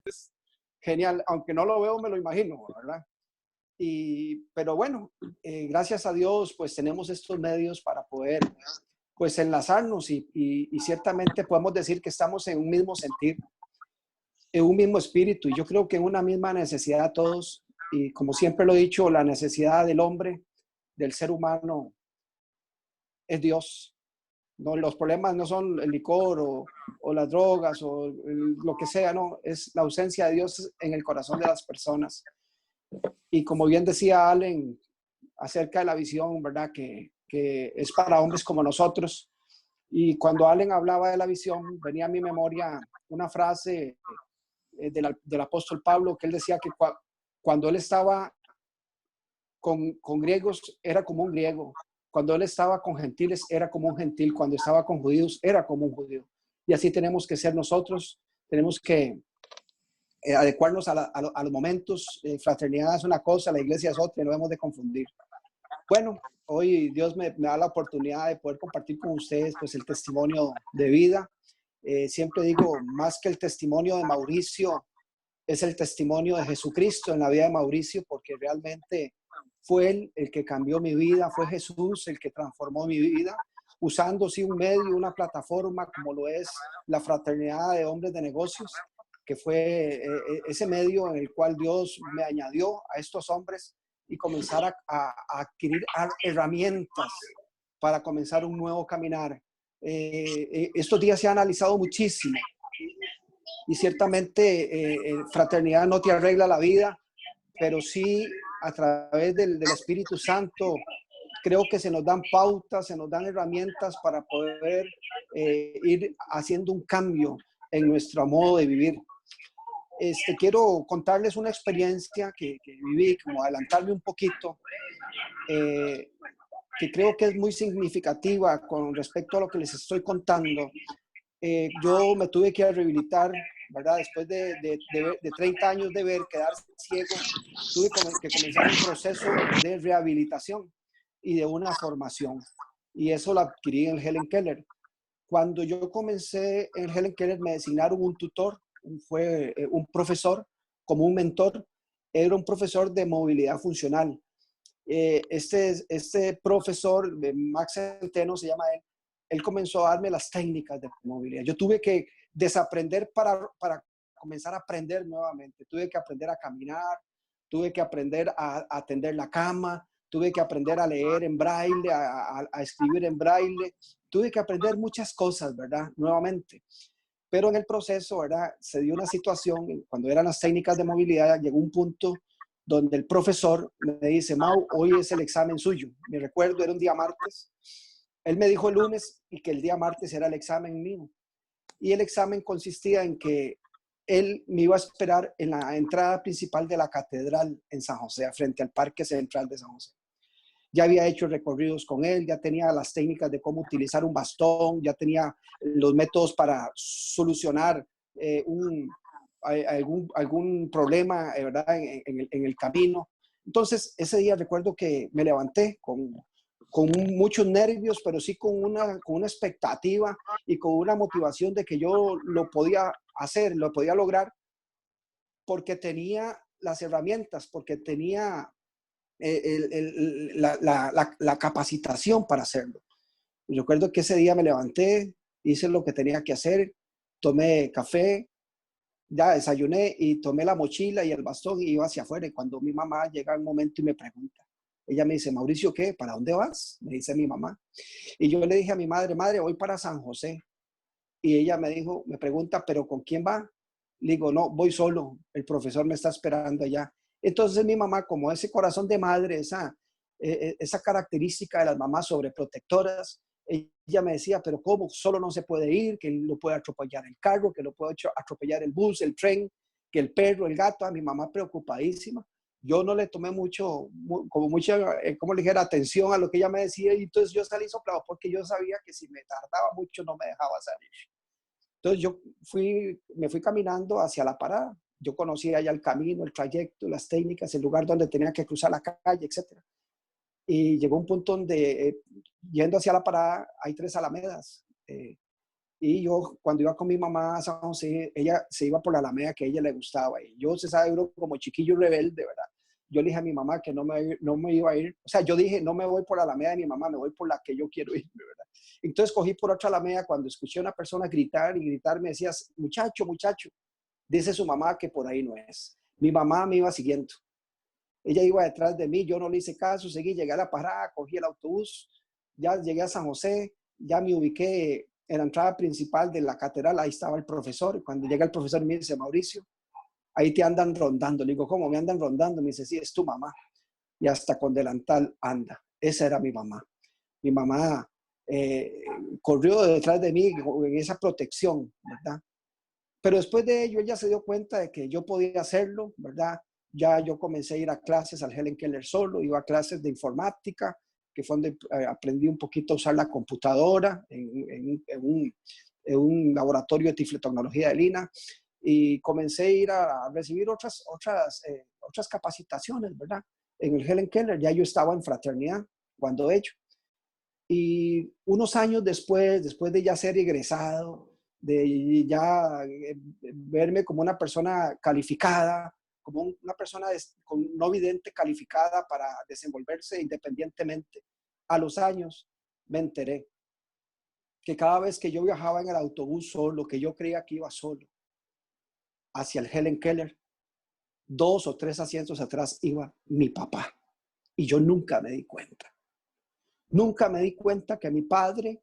es genial, aunque no lo veo, me lo imagino, ¿verdad? Pero bueno, gracias a Dios, pues tenemos estos medios para poder, pues, enlazarnos y ciertamente podemos decir que estamos en un mismo sentir, en un mismo espíritu, y yo creo que en una misma necesidad todos, y como siempre lo he dicho, la necesidad del hombre, del ser humano, es Dios. No, los problemas no son el licor o las drogas o lo que sea, no, es la ausencia de Dios en el corazón de las personas. Y como bien decía Allen acerca de la visión, ¿verdad? Que es para hombres como nosotros. Y cuando Allen hablaba de la visión, venía a mi memoria una frase del apóstol Pablo, que él decía que cuando él estaba con griegos era como un griego, cuando él estaba con gentiles era como un gentil, cuando estaba con judíos era como un judío. Y así tenemos que ser nosotros, tenemos que adecuarnos a los momentos. Fraternidad es una cosa, la iglesia es otra, y no debemos de confundir. Bueno, hoy Dios me da la oportunidad de poder compartir con ustedes pues el testimonio de vida. Siempre digo, más que el testimonio de Mauricio, es el testimonio de Jesucristo en la vida de Mauricio, porque realmente fue Él el que cambió mi vida, fue Jesús el que transformó mi vida, usando sí un medio, una plataforma como lo es la Fraternidad de Hombres de Negocios, que fue ese medio en el cual Dios me añadió a estos hombres y comenzar a adquirir herramientas para comenzar un nuevo caminar. Estos días se ha analizado muchísimo y ciertamente fraternidad no te arregla la vida, pero sí a través del Espíritu Santo creo que se nos dan pautas, se nos dan herramientas para poder ir haciendo un cambio en nuestro modo de vivir. Quiero contarles una experiencia que viví, como adelantarme un poquito, que creo que es muy significativa con respecto a lo que les estoy contando. Yo me tuve que rehabilitar, ¿verdad? Después de 30 años de ver, quedar ciego, tuve que comenzar un proceso de rehabilitación y de una formación. Y eso lo adquirí en Helen Keller. Cuando yo comencé en Helen Keller, me designaron un tutor, fue un profesor, como un mentor. Era un profesor de movilidad funcional. Este profesor, Max Centeno se llama él comenzó a darme las técnicas de movilidad. Yo tuve que desaprender para comenzar a aprender nuevamente. Tuve que aprender a caminar, tuve que aprender a tender la cama, tuve que aprender a leer en braille, a escribir en braille. Tuve que aprender muchas cosas, ¿verdad? Nuevamente. Pero en el proceso, ¿verdad? Se dio una situación, cuando eran las técnicas de movilidad, llegó un punto donde el profesor me dice, Mau, hoy es el examen suyo. Me recuerdo, era un día martes. Él me dijo el lunes y que el día martes era el examen mío. Y el examen consistía en que él me iba a esperar en la entrada principal de la catedral en San José, frente al Parque Central de San José. Ya había hecho recorridos con él, ya tenía las técnicas de cómo utilizar un bastón, ya tenía los métodos para solucionar algún problema, ¿verdad? En el camino. Entonces, ese día recuerdo que me levanté con muchos nervios, pero sí con una expectativa y con una motivación de que yo lo podía hacer, lo podía lograr, porque tenía las herramientas, porque tenía la capacitación para hacerlo. Y recuerdo que ese día me levanté, hice lo que tenía que hacer, tomé café, ya desayuné y tomé la mochila y el bastón y iba hacia afuera. Y cuando mi mamá llega un momento y me pregunta, ella me dice, Mauricio, ¿qué? ¿Para dónde vas? Me dice mi mamá. Y yo le dije a mi madre, madre, voy para San José. Y ella me pregunta, ¿pero con quién va? Le digo, no, voy solo, el profesor me está esperando allá. Entonces mi mamá, como ese corazón de madre, esa característica de las mamás sobreprotectoras, ella me decía, pero ¿cómo? Solo no se puede ir, que lo puede atropellar el carro, que lo puede atropellar el bus, el tren, que el perro, el gato. A mi mamá preocupadísima. Yo no le tomé como mucha, como le dijera, atención a lo que ella me decía, y entonces yo salí soplado porque yo sabía que si me tardaba mucho no me dejaba salir. Entonces yo me fui caminando hacia la parada. Yo conocía ya el camino, el trayecto, las técnicas, el lugar donde tenía que cruzar la calle, etc. Y llegó un punto donde, yendo hacia la parada, hay 3 alamedas. Y yo, cuando iba con mi mamá a San José, ella se iba por la Alameda que a ella le gustaba. Y yo, se sabe, uno como chiquillo rebelde, ¿verdad? Yo le dije a mi mamá que no me iba a ir. O sea, yo dije, no me voy por la Alameda de mi mamá, me voy por la que yo quiero irme, ¿verdad? Entonces cogí por otra Alameda cuando escuché a una persona gritar y gritar, me decía, muchacho, muchacho, dice su mamá que por ahí no es. Mi mamá me iba siguiendo. Ella iba detrás de mí, yo no le hice caso, seguí, llegué a la parada, cogí el autobús, ya llegué a San José, ya me ubiqué en la entrada principal de la catedral, ahí estaba el profesor. Y cuando llega el profesor me dice, Mauricio, ahí te andan rondando. Le digo, ¿cómo me andan rondando? Me dice, sí, es tu mamá. Y hasta con delantal anda. Esa era mi mamá. Mi mamá eh, corrió detrás de mí en esa protección, ¿verdad? Pero después de ello, ella se dio cuenta de que yo podía hacerlo, ¿verdad? Ya yo comencé a ir a clases al Helen Keller solo, iba a clases de informática, que fue donde aprendí un poquito a usar la computadora en un laboratorio de tiflotecnología de Lina, y comencé a ir a recibir otras capacitaciones, ¿verdad? En el Helen Keller, ya yo estaba en fraternidad cuando ello. Y unos años después de ya ser egresado, de ya verme como una persona calificada, como una persona no vidente calificada para desenvolverse independientemente, a los años me enteré que cada vez que yo viajaba en el autobús solo, que yo creía que iba solo, hacia el Helen Keller, 2 o 3 asientos atrás iba mi papá. Y yo nunca me di cuenta. Nunca me di cuenta que mi padre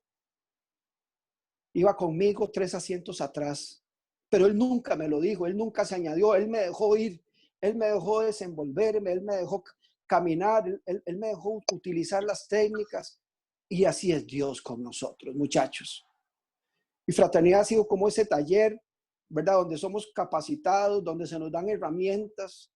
iba conmigo 3 asientos atrás, pero él nunca me lo dijo, él nunca se añadió, él me dejó ir, él me dejó desenvolverme, él me dejó caminar, él me dejó utilizar las técnicas, y así es Dios con nosotros, muchachos. Y fraternidad ha sido como ese taller, ¿verdad? Donde somos capacitados, donde se nos dan herramientas,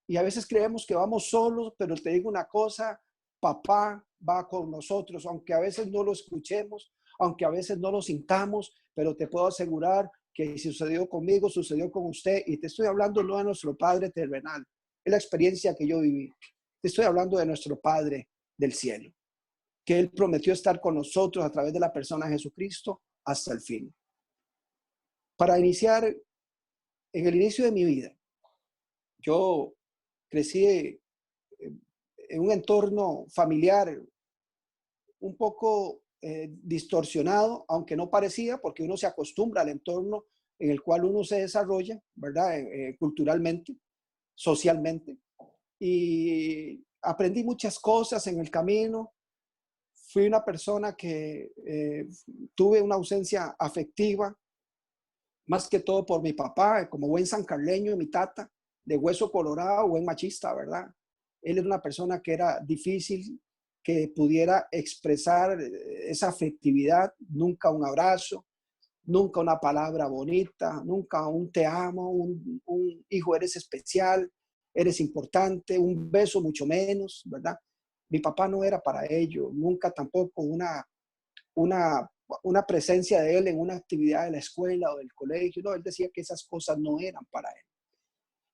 y a veces creemos que vamos solos, pero te digo una cosa, papá va con nosotros, aunque a veces no lo escuchemos, aunque a veces no lo sintamos, pero te puedo asegurar que si sucedió conmigo, sucedió con usted. Y te estoy hablando no de nuestro Padre terrenal, es la experiencia que yo viví. Te estoy hablando de nuestro Padre del cielo, que Él prometió estar con nosotros a través de la persona de Jesucristo hasta el fin. Para iniciar, en el inicio de mi vida, yo crecí en un entorno familiar un poco distorsionado, aunque no parecía, porque uno se acostumbra al entorno en el cual uno se desarrolla, ¿verdad? Culturalmente, socialmente. Y aprendí muchas cosas en el camino. Fui una persona que tuve una ausencia afectiva, más que todo por mi papá, como buen sancarleño, mi tata, de hueso colorado, buen machista, ¿verdad? Él era una persona que era difícil que pudiera expresar esa afectividad, nunca un abrazo, nunca una palabra bonita, nunca un te amo, un hijo, eres especial, eres importante, un beso mucho menos, ¿verdad? Mi papá no era para ello, nunca tampoco una, una presencia de él en una actividad de la escuela o del colegio. No, él decía que esas cosas no eran para él.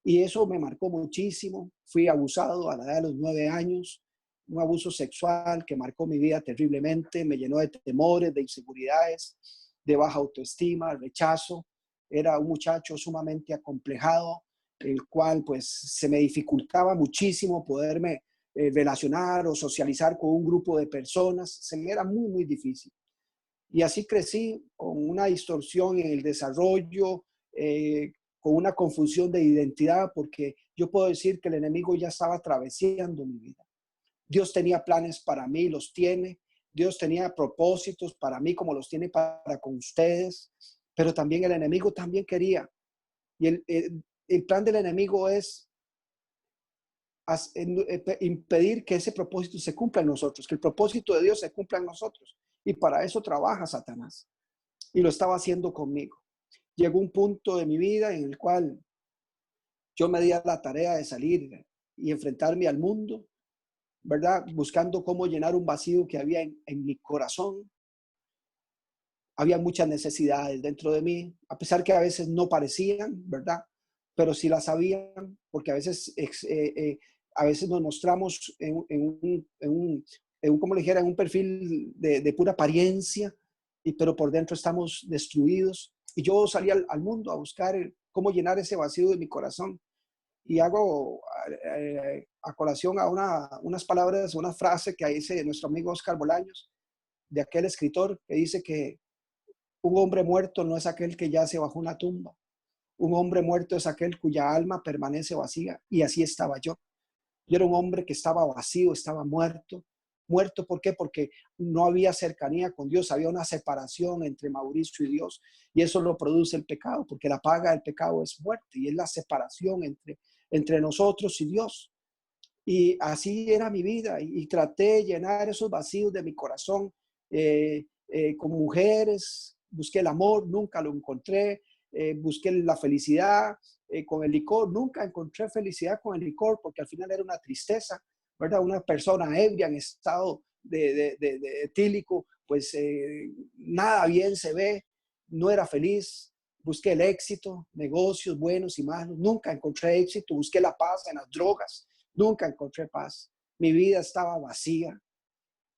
Y eso me marcó muchísimo. Fui abusado a la edad de los 9 años, un abuso sexual que marcó mi vida terriblemente, me llenó de temores, de inseguridades, de baja autoestima, rechazo. Era un muchacho sumamente acomplejado, el cual pues se me dificultaba muchísimo poderme relacionar o socializar con un grupo de personas. Se me era muy, muy difícil. Y así crecí con una distorsión en el desarrollo, con una confusión de identidad, porque yo puedo decir que el enemigo ya estaba atravesando mi vida. Dios tenía planes para mí, los tiene. Dios tenía propósitos para mí como los tiene para con ustedes, pero también el enemigo también quería. Y el plan del enemigo es impedir que ese propósito se cumpla en nosotros, que el propósito de Dios se cumpla en nosotros. Y para eso trabaja Satanás. Y lo estaba haciendo conmigo. Llegó un punto de mi vida en el cual yo me di a la tarea de salir y enfrentarme al mundo, ¿verdad? Buscando cómo llenar un vacío que había en mi corazón. Había muchas necesidades dentro de mí, a pesar que a veces no parecían, ¿verdad? Pero sí las sabían, porque a veces nos mostramos como le dijera, en un perfil de pura apariencia, pero por dentro estamos destruidos. Y yo salí al mundo a buscar cómo llenar ese vacío de mi corazón. Y hago a colación a unas palabras, una frase que dice nuestro amigo Oscar Bolaños, de aquel escritor que dice que un hombre muerto no es aquel que yace bajo una tumba. Un hombre muerto es aquel cuya alma permanece vacía. Y así estaba yo. Yo era un hombre que estaba vacío, estaba muerto. Muerto, ¿por qué? Porque no había cercanía con Dios, había una separación entre Mauricio y Dios. Y eso lo produce el pecado, porque la paga del pecado es muerte y es la separación entre nosotros y Dios. Y así era mi vida y traté de llenar esos vacíos de mi corazón con mujeres, busqué el amor, nunca lo encontré, busqué la felicidad con el licor, nunca encontré felicidad con el licor porque al final era una tristeza, ¿verdad? Una persona ebria en estado de etílico, pues nada bien se ve, no era feliz. Busqué el éxito, negocios buenos y malos, nunca encontré éxito, busqué la paz en las drogas, nunca encontré paz. Mi vida estaba vacía.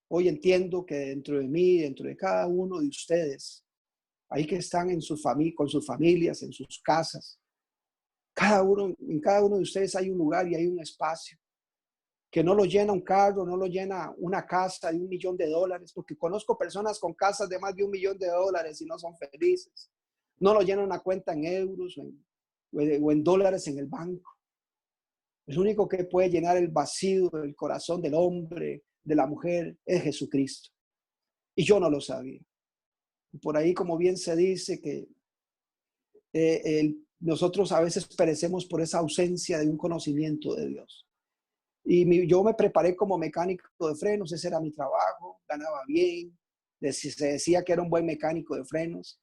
Hoy entiendo que dentro de mí, dentro de cada uno de ustedes, ahí que están en con sus familias, en sus casas, en cada uno de ustedes hay un lugar y hay un espacio que no lo llena un carro, no lo llena una casa de $1.000.000, porque conozco personas con casas de más de $1.000.000 y no son felices. No lo llena una cuenta en euros o en dólares en el banco. El único que puede llenar el vacío del corazón del hombre, de la mujer, es Jesucristo. Y yo no lo sabía. Y por ahí, como bien se dice, que nosotros a veces perecemos por esa ausencia de un conocimiento de Dios. Y yo me preparé como mecánico de frenos, ese era mi trabajo, ganaba bien, se decía que era un buen mecánico de frenos.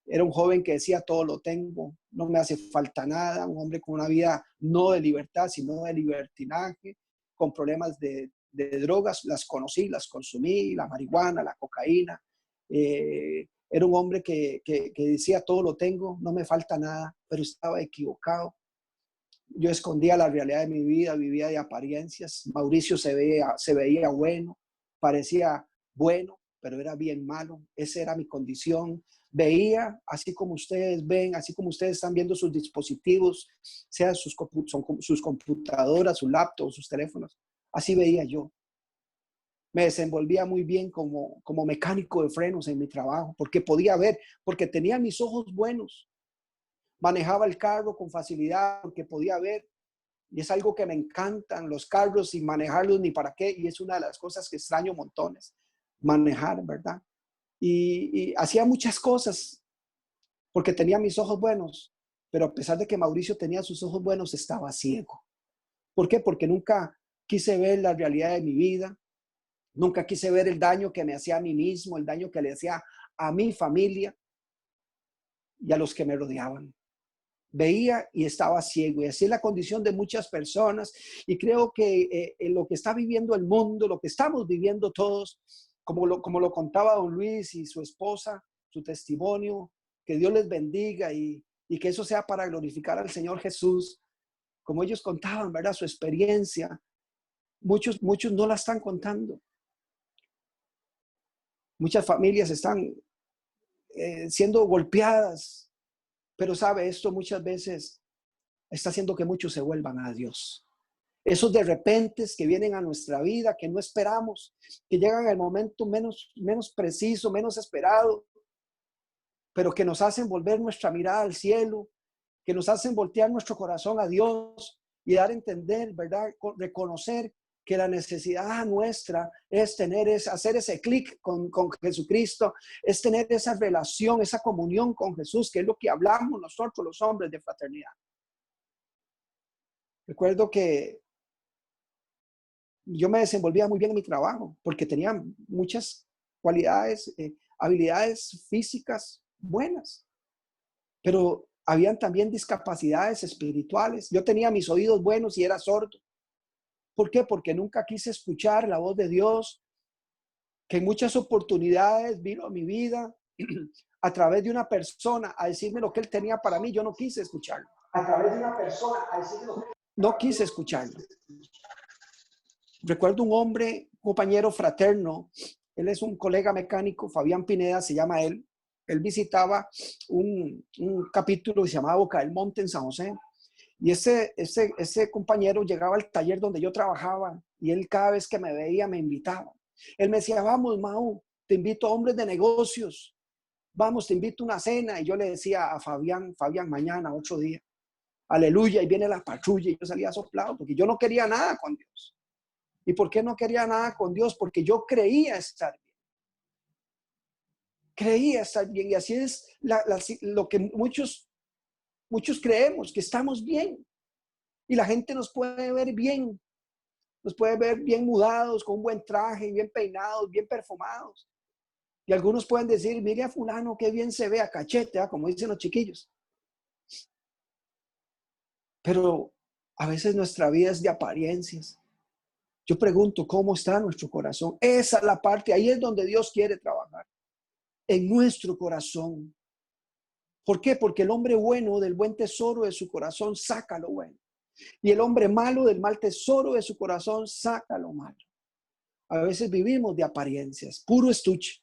Era un joven que decía todo lo tengo, no me hace falta nada, un hombre con una vida no de libertad, sino de libertinaje, con problemas de drogas, las conocí, las consumí, la marihuana, la cocaína. Era un hombre que decía todo lo tengo, no me falta nada, pero estaba equivocado. Yo escondía la realidad de mi vida, vivía de apariencias. Mauricio se veía bueno, parecía bueno, pero era bien malo. Esa era mi condición. Veía, así como ustedes ven, así como ustedes están viendo sus dispositivos, sean sus computadoras, sus laptops, sus teléfonos. Así veía yo. Me desenvolvía muy bien como mecánico de frenos en mi trabajo, porque podía ver, porque tenía mis ojos buenos. Manejaba el carro con facilidad porque podía ver. Y es algo que me encantan los carros sin manejarlos ni para qué. Y es una de las cosas que extraño montones, manejar, ¿verdad? Y hacía muchas cosas porque tenía mis ojos buenos. Pero a pesar de que Mauricio tenía sus ojos buenos, estaba ciego. ¿Por qué? Porque nunca quise ver la realidad de mi vida. Nunca quise ver el daño que me hacía a mí mismo, el daño que le hacía a mi familia y a los que me rodeaban. Veía y estaba ciego, y así es la condición de muchas personas. Y creo que lo que está viviendo el mundo, lo que estamos viviendo todos, como lo contaba don Luis y su esposa, su testimonio, que Dios les bendiga y que eso sea para glorificar al Señor Jesús, como ellos contaban, ¿verdad? Su experiencia. Muchos no la están contando. Muchas familias están siendo golpeadas, pero sabe, esto muchas veces está haciendo que muchos se vuelvan a Dios. Esos de repente que vienen a nuestra vida, que no esperamos, que llegan al momento menos preciso, menos esperado, pero que nos hacen volver nuestra mirada al cielo, que nos hacen voltear nuestro corazón a Dios y dar a entender, ¿verdad? Reconocer que la necesidad nuestra es hacer ese clic con Jesucristo, es tener esa relación, esa comunión con Jesús, que es lo que hablamos nosotros los hombres de fraternidad. Recuerdo que yo me desenvolvía muy bien en mi trabajo porque tenía muchas cualidades, habilidades físicas buenas, pero habían también discapacidades espirituales. Yo tenía mis oídos buenos y era sordo. ¿Por qué? Porque nunca quise escuchar la voz de Dios, que en muchas oportunidades vino a mi vida a través de una persona a decirme lo que Él tenía para mí. Yo no quise escucharlo. A través de una persona a decirme lo que no quise escucharlo. Recuerdo un hombre, compañero fraterno, Él es un colega mecánico, Fabián Pineda se llama él. Él visitaba un capítulo que se llamaba Boca del Monte en San José. Y ese compañero llegaba al taller donde yo trabajaba y él cada vez que me veía me invitaba. Él me decía, vamos, Mau, te invito a hombres de negocios. Vamos, te invito a una cena. Y yo le decía a Fabián, mañana, 8 días. Aleluya, y viene la patrulla. Y yo salía soplado porque yo no quería nada con Dios. ¿Y por qué no quería nada con Dios? Porque yo creía estar bien. Creía estar bien. Y así es lo que muchos creemos, que estamos bien. Y la gente nos puede ver bien. Nos puede ver bien mudados, con un buen traje, bien peinados, bien perfumados. Y algunos pueden decir, mire a fulano, qué bien se ve a cachete, ¿eh? Como dicen los chiquillos. Pero a veces nuestra vida es de apariencias. Yo pregunto, ¿cómo está nuestro corazón? Esa es la parte, ahí es donde Dios quiere trabajar. En nuestro corazón. ¿Por qué? Porque el hombre bueno del buen tesoro de su corazón saca lo bueno. Y el hombre malo del mal tesoro de su corazón saca lo malo. A veces vivimos de apariencias, puro estuche.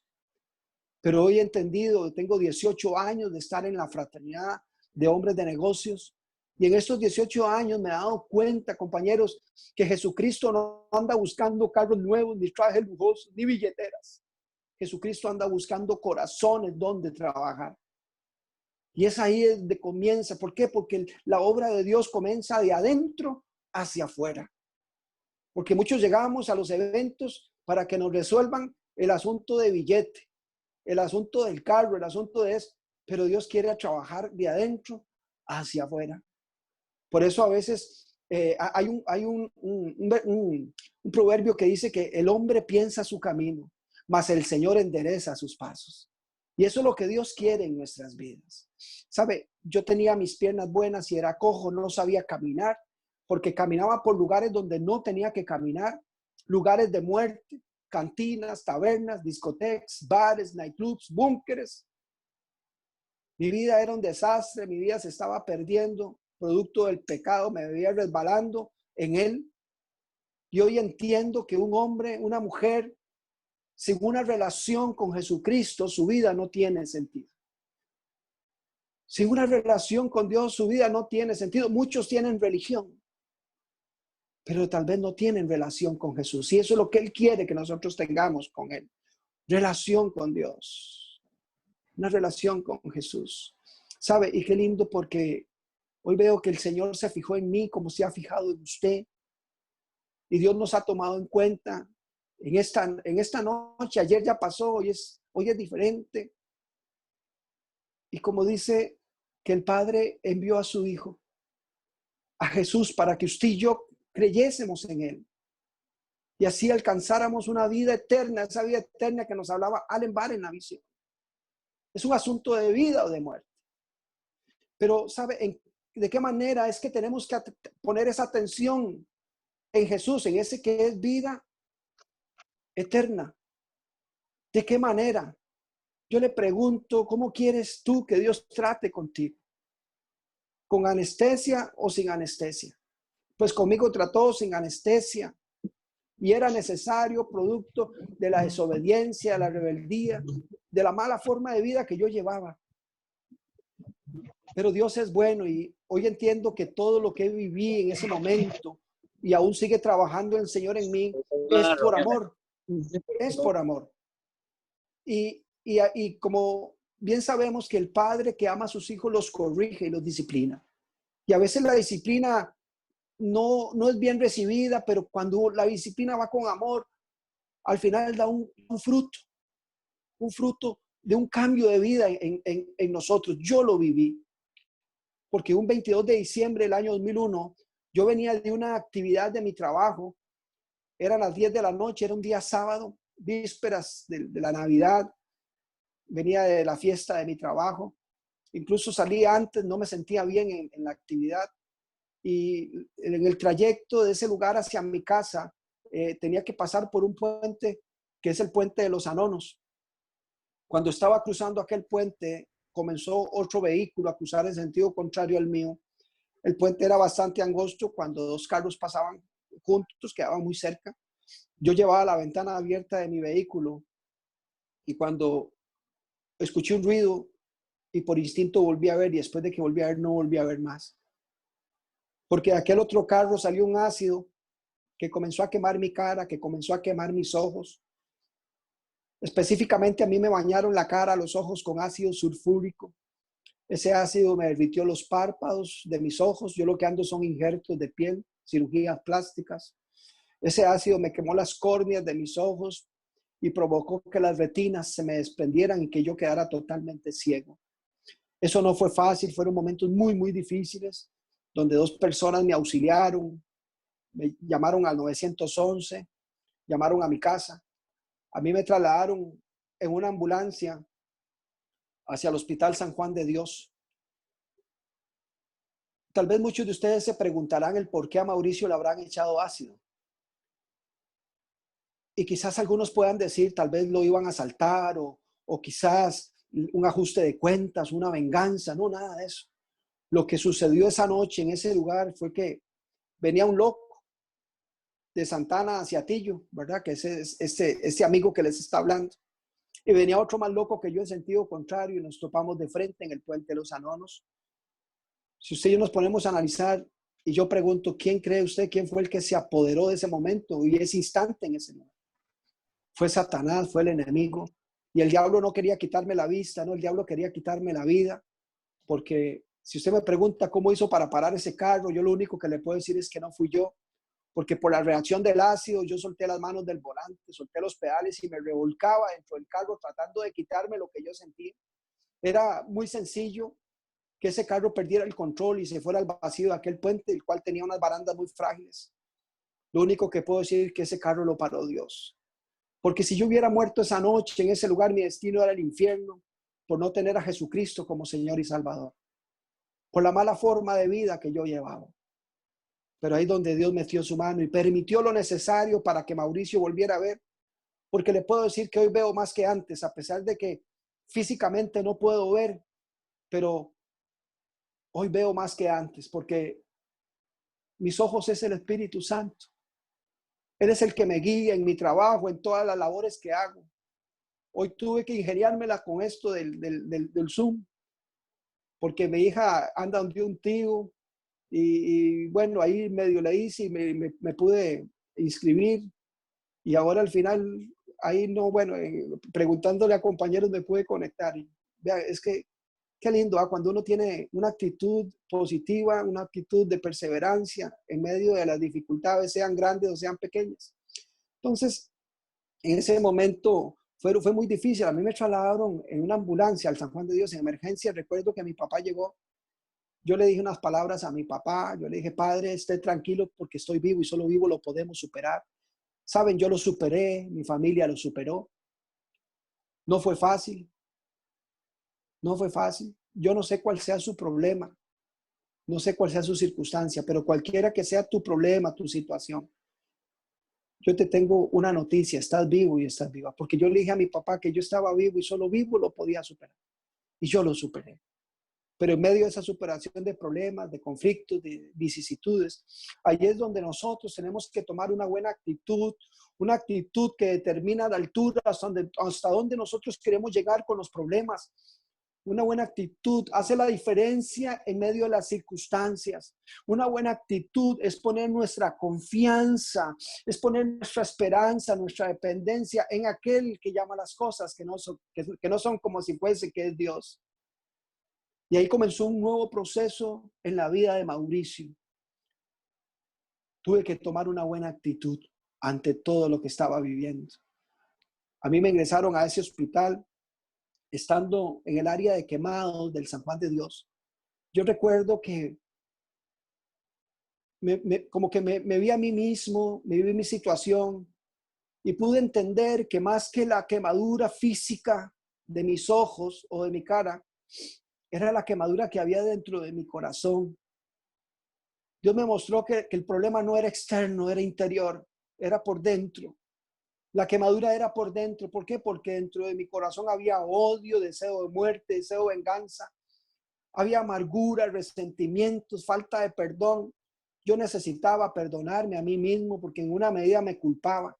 Pero hoy he entendido, tengo 18 años de estar en la fraternidad de hombres de negocios. Y en estos 18 años me he dado cuenta, compañeros, que Jesucristo no anda buscando carros nuevos, ni trajes lujosos, ni billeteras. Jesucristo anda buscando corazones donde trabajar. Y es ahí donde comienza. ¿Por qué? Porque la obra de Dios comienza de adentro hacia afuera. Porque muchos llegamos a los eventos para que nos resuelvan el asunto de billete, el asunto del carro, el asunto de eso. Pero Dios quiere trabajar de adentro hacia afuera. Por eso a veces hay un proverbio que dice que el hombre piensa su camino, mas el Señor endereza sus pasos. Y eso es lo que Dios quiere en nuestras vidas. ¿Sabe? Yo tenía mis piernas buenas y era cojo, no sabía caminar, porque caminaba por lugares donde no tenía que caminar, lugares de muerte, cantinas, tabernas, discotecas, bares, nightclubs, búnkeres. Mi vida era un desastre, mi vida se estaba perdiendo, producto del pecado, me veía resbalando en él. Y hoy entiendo que un hombre, una mujer, sin una relación con Jesucristo, su vida no tiene sentido. Sin una relación con Dios, su vida no tiene sentido. Muchos tienen religión, pero tal vez no tienen relación con Jesús. Y eso es lo que Él quiere que nosotros tengamos con Él. Relación con Dios. Una relación con Jesús. ¿Sabe? Y qué lindo porque hoy veo que el Señor se fijó en mí como se ha fijado en usted. Y Dios nos ha tomado en cuenta en esta noche. Ayer ya pasó, hoy es diferente. Y como dice que el Padre envió a su Hijo, a Jesús, para que usted y yo creyésemos en Él. Y así alcanzáramos una vida eterna, esa vida eterna que nos hablaba Allen Barr en la visión. Es un asunto de vida o de muerte. Pero ¿sabe de qué manera es que tenemos que poner esa atención en Jesús, en ese que es vida eterna? ¿De qué manera? Yo le pregunto, ¿cómo quieres tú que Dios trate contigo? ¿Con anestesia o sin anestesia? Pues conmigo trató sin anestesia y era necesario producto de la desobediencia, de la rebeldía, de la mala forma de vida que yo llevaba. Pero Dios es bueno y hoy entiendo que todo lo que viví en ese momento y aún sigue trabajando el Señor en mí es por amor, es por amor. Y como bien sabemos que el padre que ama a sus hijos los corrige y los disciplina. Y a veces la disciplina no es bien recibida, pero cuando la disciplina va con amor, al final da un fruto de un cambio de vida en nosotros. Yo lo viví. Porque un 22 de diciembre del año 2001, yo venía de una actividad de mi trabajo, eran las 10 de la noche, era un día sábado, vísperas de la Navidad, venía de la fiesta de mi trabajo, incluso salí antes, no me sentía bien en la actividad, y en el trayecto de ese lugar hacia mi casa, tenía que pasar por un puente, que es el puente de los Anonos. Cuando estaba cruzando aquel puente, comenzó otro vehículo a cruzar en sentido contrario al mío. El puente era bastante angosto. Cuando dos carros pasaban juntos, quedaban muy cerca. Yo llevaba la ventana abierta de mi vehículo Y cuando escuché un ruido y por instinto volví a ver, y después de que volví a ver, no volví a ver más. Porque de aquel otro carro salió un ácido que comenzó a quemar mi cara, que comenzó a quemar mis ojos. Específicamente a mí me bañaron la cara, los ojos con ácido sulfúrico. Ese ácido me derritió los párpados de mis ojos. Yo lo que ando son injertos de piel, cirugías plásticas. Ese ácido me quemó las córneas de mis ojos y provocó que las retinas se me desprendieran y que yo quedara totalmente ciego. Eso no fue fácil, fueron momentos muy, muy difíciles, donde 2 personas me auxiliaron, me llamaron al 911, llamaron a mi casa. A mí me trasladaron en una ambulancia hacia el Hospital San Juan de Dios. Tal vez muchos de ustedes se preguntarán el por qué a Mauricio le habrán echado ácido. Y quizás algunos puedan decir, tal vez lo iban a asaltar o quizás un ajuste de cuentas, una venganza. No, nada de eso. Lo que sucedió esa noche en ese lugar fue que venía un loco de Santana hacia Atillo, ¿verdad? Que ese es ese amigo que les está hablando. Y venía otro más loco que yo en sentido contrario y nos topamos de frente en el puente de los Anonos. Si usted y yo nos ponemos a analizar y yo pregunto, ¿quién cree usted? ¿Quién fue el que se apoderó de ese momento y ese instante en ese momento? Fue Satanás, fue el enemigo. Y el diablo no quería quitarme la vista, ¿no? El diablo quería quitarme la vida. Porque si usted me pregunta cómo hizo para parar ese carro, yo lo único que le puedo decir es que no fui yo. Porque por la reacción del ácido yo solté las manos del volante, solté los pedales y me revolcaba dentro del carro tratando de quitarme lo que yo sentía. Era muy sencillo que ese carro perdiera el control y se fuera al vacío de aquel puente, el cual tenía unas barandas muy frágiles. Lo único que puedo decir es que ese carro lo paró Dios. Porque si yo hubiera muerto esa noche en ese lugar, mi destino era el infierno por no tener a Jesucristo como Señor y Salvador, por la mala forma de vida que yo llevaba. Pero ahí donde Dios metió su mano y permitió lo necesario para que Mauricio volviera a ver, porque le puedo decir que hoy veo más que antes, a pesar de que físicamente no puedo ver, pero hoy veo más que antes, porque mis ojos es el Espíritu Santo. Él es el que me guía en mi trabajo, en todas las labores que hago. Hoy tuve que ingeniármela con esto del Zoom, porque mi hija anda donde un tío y bueno, ahí medio le hice y me pude inscribir y ahora al final, ahí no, bueno, preguntándole a compañeros me pude conectar. Y, vea, es que qué lindo, ¿ah? Cuando uno tiene una actitud positiva, una actitud de perseverancia en medio de las dificultades, sean grandes o sean pequeñas. Entonces, en ese momento fue muy difícil. A mí me trasladaron en una ambulancia al San Juan de Dios en emergencia. Recuerdo que mi papá llegó. Yo le dije unas palabras a mi papá. Yo le dije, padre, esté tranquilo porque estoy vivo y solo vivo lo podemos superar. Saben, yo lo superé, mi familia lo superó. No fue fácil, no fue fácil. Yo no sé cuál sea su problema, no sé cuál sea su circunstancia, pero cualquiera que sea tu problema, tu situación, yo te tengo una noticia, estás vivo y estás viva, porque yo le dije a mi papá que yo estaba vivo y solo vivo lo podía superar. Y yo lo superé. Pero en medio de esa superación de problemas, de conflictos, de vicisitudes, ahí es donde nosotros tenemos que tomar una actitud que determina la altura hasta donde nosotros queremos llegar con los problemas. Una buena actitud hace la diferencia en medio de las circunstancias. Una buena actitud es poner nuestra confianza, es poner nuestra esperanza, nuestra dependencia en aquel que llama las cosas que no son como si fuese, que es Dios. Y ahí comenzó un nuevo proceso en la vida de Mauricio. Tuve que tomar una buena actitud ante todo lo que estaba viviendo. A mí me ingresaron a ese hospital estando en el área de quemados del San Juan de Dios. Yo recuerdo que como que me vi a mí mismo, me vi mi situación y pude entender que más que la quemadura física de mis ojos o de mi cara, era la quemadura que había dentro de mi corazón. Dios me mostró que el problema no era externo, era interior, era por dentro. La quemadura era por dentro. ¿Por qué? Porque dentro de mi corazón había odio, deseo de muerte, deseo de venganza. Había amargura, resentimientos, falta de perdón. Yo necesitaba perdonarme a mí mismo porque en una medida me culpaba.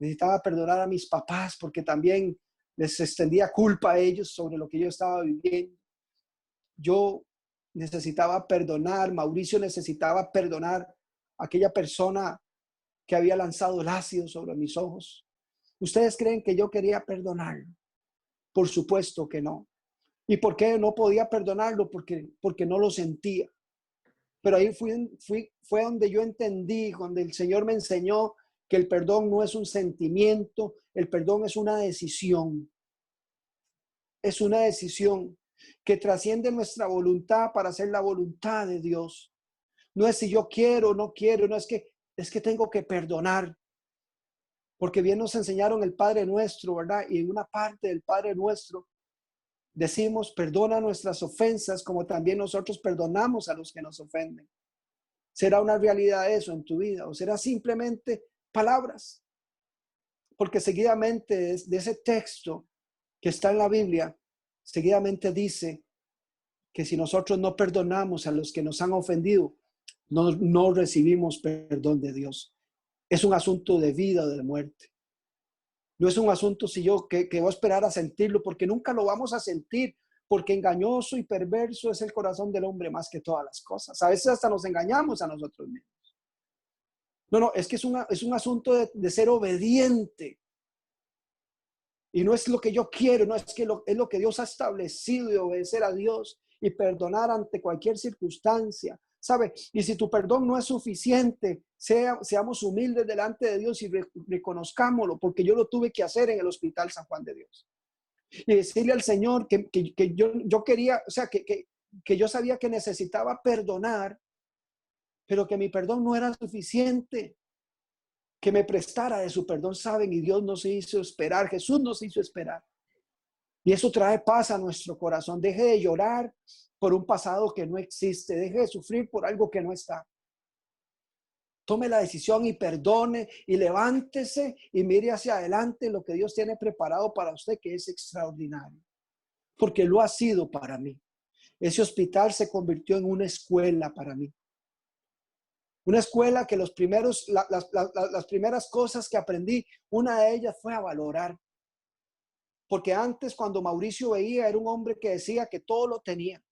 Necesitaba perdonar a mis papás porque también les extendía culpa a ellos sobre lo que yo estaba viviendo. Yo necesitaba perdonar, Mauricio necesitaba perdonar a aquella persona que había lanzado el ácido sobre mis ojos. ¿Ustedes creen que yo quería perdonarlo? Por supuesto que no. ¿Y por qué no podía perdonarlo? Porque no lo sentía. Pero ahí fue donde yo entendí, donde el Señor me enseñó que el perdón no es un sentimiento, el perdón es una decisión. Es una decisión que trasciende nuestra voluntad para hacer la voluntad de Dios. No es si yo quiero o no quiero, no es que tengo que perdonar. Porque bien nos enseñaron el Padre Nuestro, ¿verdad? Y en una parte del Padre Nuestro decimos, perdona nuestras ofensas como también nosotros perdonamos a los que nos ofenden. ¿Será una realidad eso en tu vida o será simplemente palabras? Porque seguidamente de ese texto que está en la Biblia, seguidamente dice que si nosotros no perdonamos a los que nos han ofendido, no recibimos perdón de Dios. Es un asunto de vida o de muerte. No es un asunto que voy a esperar a sentirlo, porque nunca lo vamos a sentir, porque engañoso y perverso es el corazón del hombre más que todas las cosas. A veces hasta nos engañamos a nosotros mismos. No, es que es un asunto de ser obediente. Y no es lo que yo quiero, no es que es lo que Dios ha establecido, de obedecer a Dios y perdonar ante cualquier circunstancia. ¿Sabe? Y si tu perdón no es suficiente, seamos humildes delante de Dios y reconozcámoslo, porque yo lo tuve que hacer en el Hospital San Juan de Dios. Y decirle al Señor que yo quería, o sea, que yo sabía que necesitaba perdonar, pero que mi perdón no era suficiente, que me prestara de su perdón, ¿saben? Y Dios nos hizo esperar, Jesús nos hizo esperar. Y eso trae paz a nuestro corazón. Deje de llorar por un pasado que no existe. Deje de sufrir por algo que no está. Tome la decisión y perdone y levántese y mire hacia adelante lo que Dios tiene preparado para usted, que es extraordinario. Porque lo ha sido para mí. Ese hospital se convirtió en una escuela para mí. Una escuela que las primeras cosas que aprendí, una de ellas fue a valorar. Porque antes, cuando Mauricio veía, era un hombre que decía que todo lo tenía.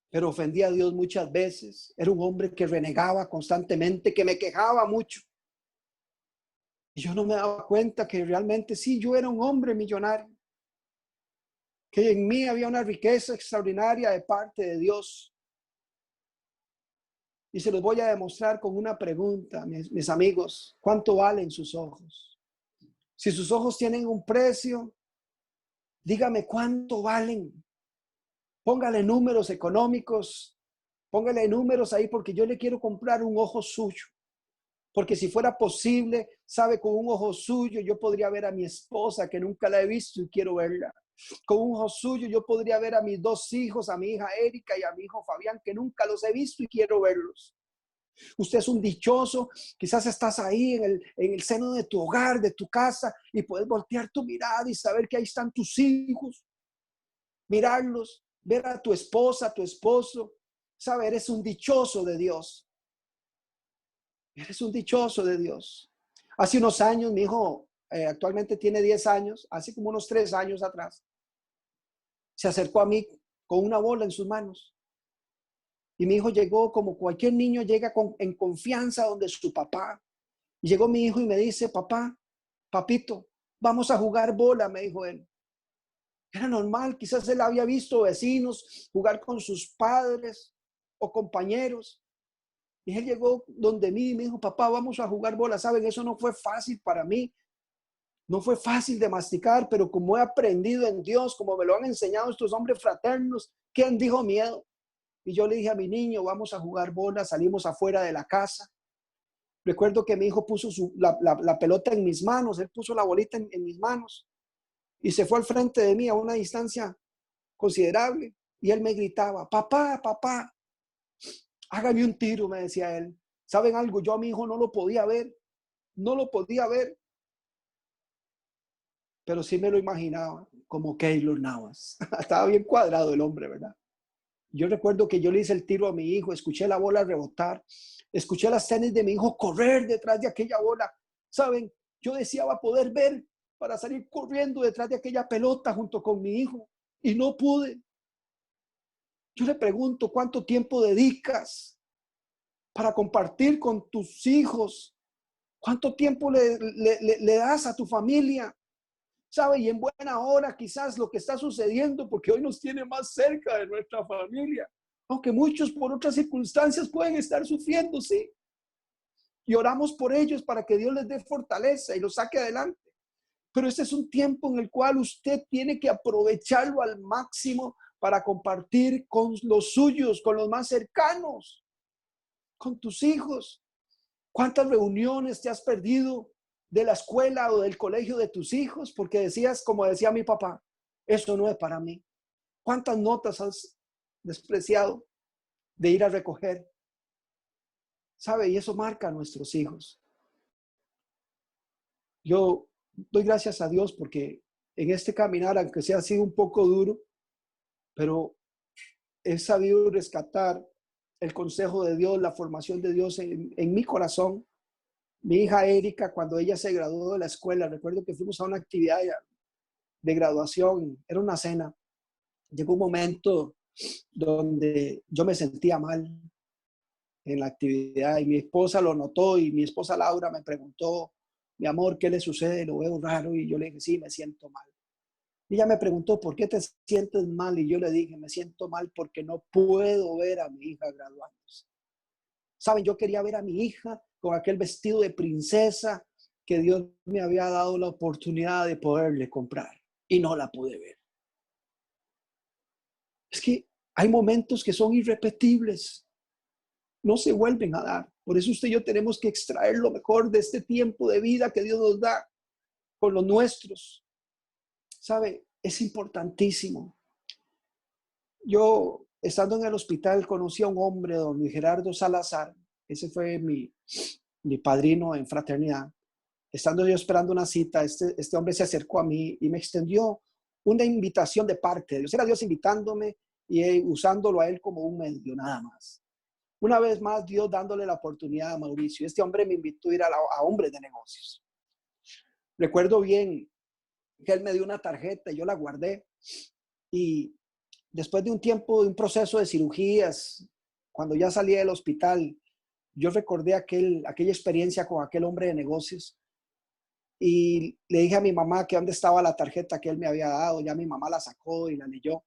Pero ofendía a Dios muchas veces. Era un hombre que renegaba constantemente, que me quejaba mucho. Y yo no me daba cuenta que realmente sí, yo era un hombre millonario. Que en mí había una riqueza extraordinaria de parte de Dios. Y se los voy a demostrar con una pregunta, mis amigos. ¿Cuánto valen sus ojos? Si sus ojos tienen un precio, dígame cuánto valen. Póngale números económicos, póngale números ahí porque yo le quiero comprar un ojo suyo. Porque si fuera posible, sabe, con un ojo suyo yo podría ver a mi esposa que nunca la he visto y quiero verla. Con un ojo suyo yo podría ver a mis dos hijos, a mi hija Erika y a mi hijo Fabián, que nunca los he visto y quiero verlos. Usted es un dichoso, quizás estás ahí en el seno de tu hogar, de tu casa, y puedes voltear tu mirada y saber que ahí están tus hijos, mirarlos, ver a tu esposa, a tu esposo, saber, eres un dichoso de Dios. Eres un dichoso de Dios. Hace unos años, mi hijo actualmente tiene 10 años, hace como unos 3 años atrás, se acercó a mí con una bola en sus manos. Y mi hijo llegó como cualquier niño llega en confianza donde su papá. Y llegó mi hijo y me dice, papá, papito, vamos a jugar bola, me dijo él. Era normal, quizás él había visto vecinos jugar con sus padres o compañeros. Y él llegó donde mí y me dijo, papá, vamos a jugar bola. Saben, eso no fue fácil para mí. No fue fácil de masticar, pero como he aprendido en Dios, como me lo han enseñado estos hombres fraternos, ¿quién dijo miedo? Y yo le dije a mi niño, vamos a jugar bola. Salimos afuera de la casa. Recuerdo que mi hijo puso la pelota en mis manos. Él puso la bolita en mis manos. Y se fue al frente de mí a una distancia considerable. Y él me gritaba, papá, papá, hágame un tiro, me decía él. ¿Saben algo? Yo a mi hijo no lo podía ver. No lo podía ver. Pero sí me lo imaginaba como Keylor Navas. Estaba bien cuadrado el hombre, ¿verdad? Yo recuerdo que yo le hice el tiro a mi hijo, escuché la bola rebotar, escuché las tenis de mi hijo correr detrás de aquella bola. ¿Saben? Yo deseaba poder ver para salir corriendo detrás de aquella pelota junto con mi hijo y no pude. Yo le pregunto, ¿cuánto tiempo dedicas para compartir con tus hijos? ¿Cuánto tiempo le das a tu familia? ¿Sabe? Y en buena hora quizás lo que está sucediendo, porque hoy nos tiene más cerca de nuestra familia, aunque muchos por otras circunstancias pueden estar sufriendo, sí. Y oramos por ellos para que Dios les dé fortaleza y los saque adelante. Pero este es un tiempo en el cual usted tiene que aprovecharlo al máximo para compartir con los suyos, con los más cercanos, con tus hijos. ¿Cuántas reuniones te has perdido de la escuela o del colegio de tus hijos? Porque decías, como decía mi papá, esto no es para mí. ¿Cuántas notas has despreciado de ir a recoger? ¿Sabe? Y eso marca a nuestros hijos. Yo doy gracias a Dios porque en este caminar, aunque sea ha sido un poco duro, pero he sabido rescatar el consejo de Dios, la formación de Dios en mi corazón. Mi hija Erika, cuando ella se graduó de la escuela, recuerdo que fuimos a una actividad de graduación, era una cena. Llegó un momento donde yo me sentía mal en la actividad y mi esposa lo notó y mi esposa Laura me preguntó, mi amor, ¿qué le sucede? Lo veo raro y yo le dije, sí, me siento mal. Y ella me preguntó, ¿por qué te sientes mal? Y yo le dije, me siento mal porque no puedo ver a mi hija graduándose. Saben, yo quería ver a mi hija con aquel vestido de princesa que Dios me había dado la oportunidad de poderle comprar y no la pude ver. Es que hay momentos que son irrepetibles, no se vuelven a dar. Por eso usted y yo tenemos que extraer lo mejor de este tiempo de vida que Dios nos da con los nuestros. ¿Sabe? Es importantísimo. Yo, estando en el hospital, conocí a un hombre, don Gerardo Salazar. Ese fue mi padrino en fraternidad. Estando yo esperando una cita, este hombre se acercó a mí y me extendió una invitación de parte de Dios. Era Dios invitándome y usándolo a él como un medio, nada más. Una vez más, Dios dándole la oportunidad a Mauricio. Este hombre me invitó a ir a hombres de negocios. Recuerdo bien que él me dio una tarjeta y yo la guardé. Y después de un tiempo, de un proceso de cirugías, cuando ya salí del hospital, yo recordé aquella experiencia con aquel hombre de negocios. Y le dije a mi mamá que dónde estaba la tarjeta que él me había dado. Ya mi mamá la sacó y la leyó.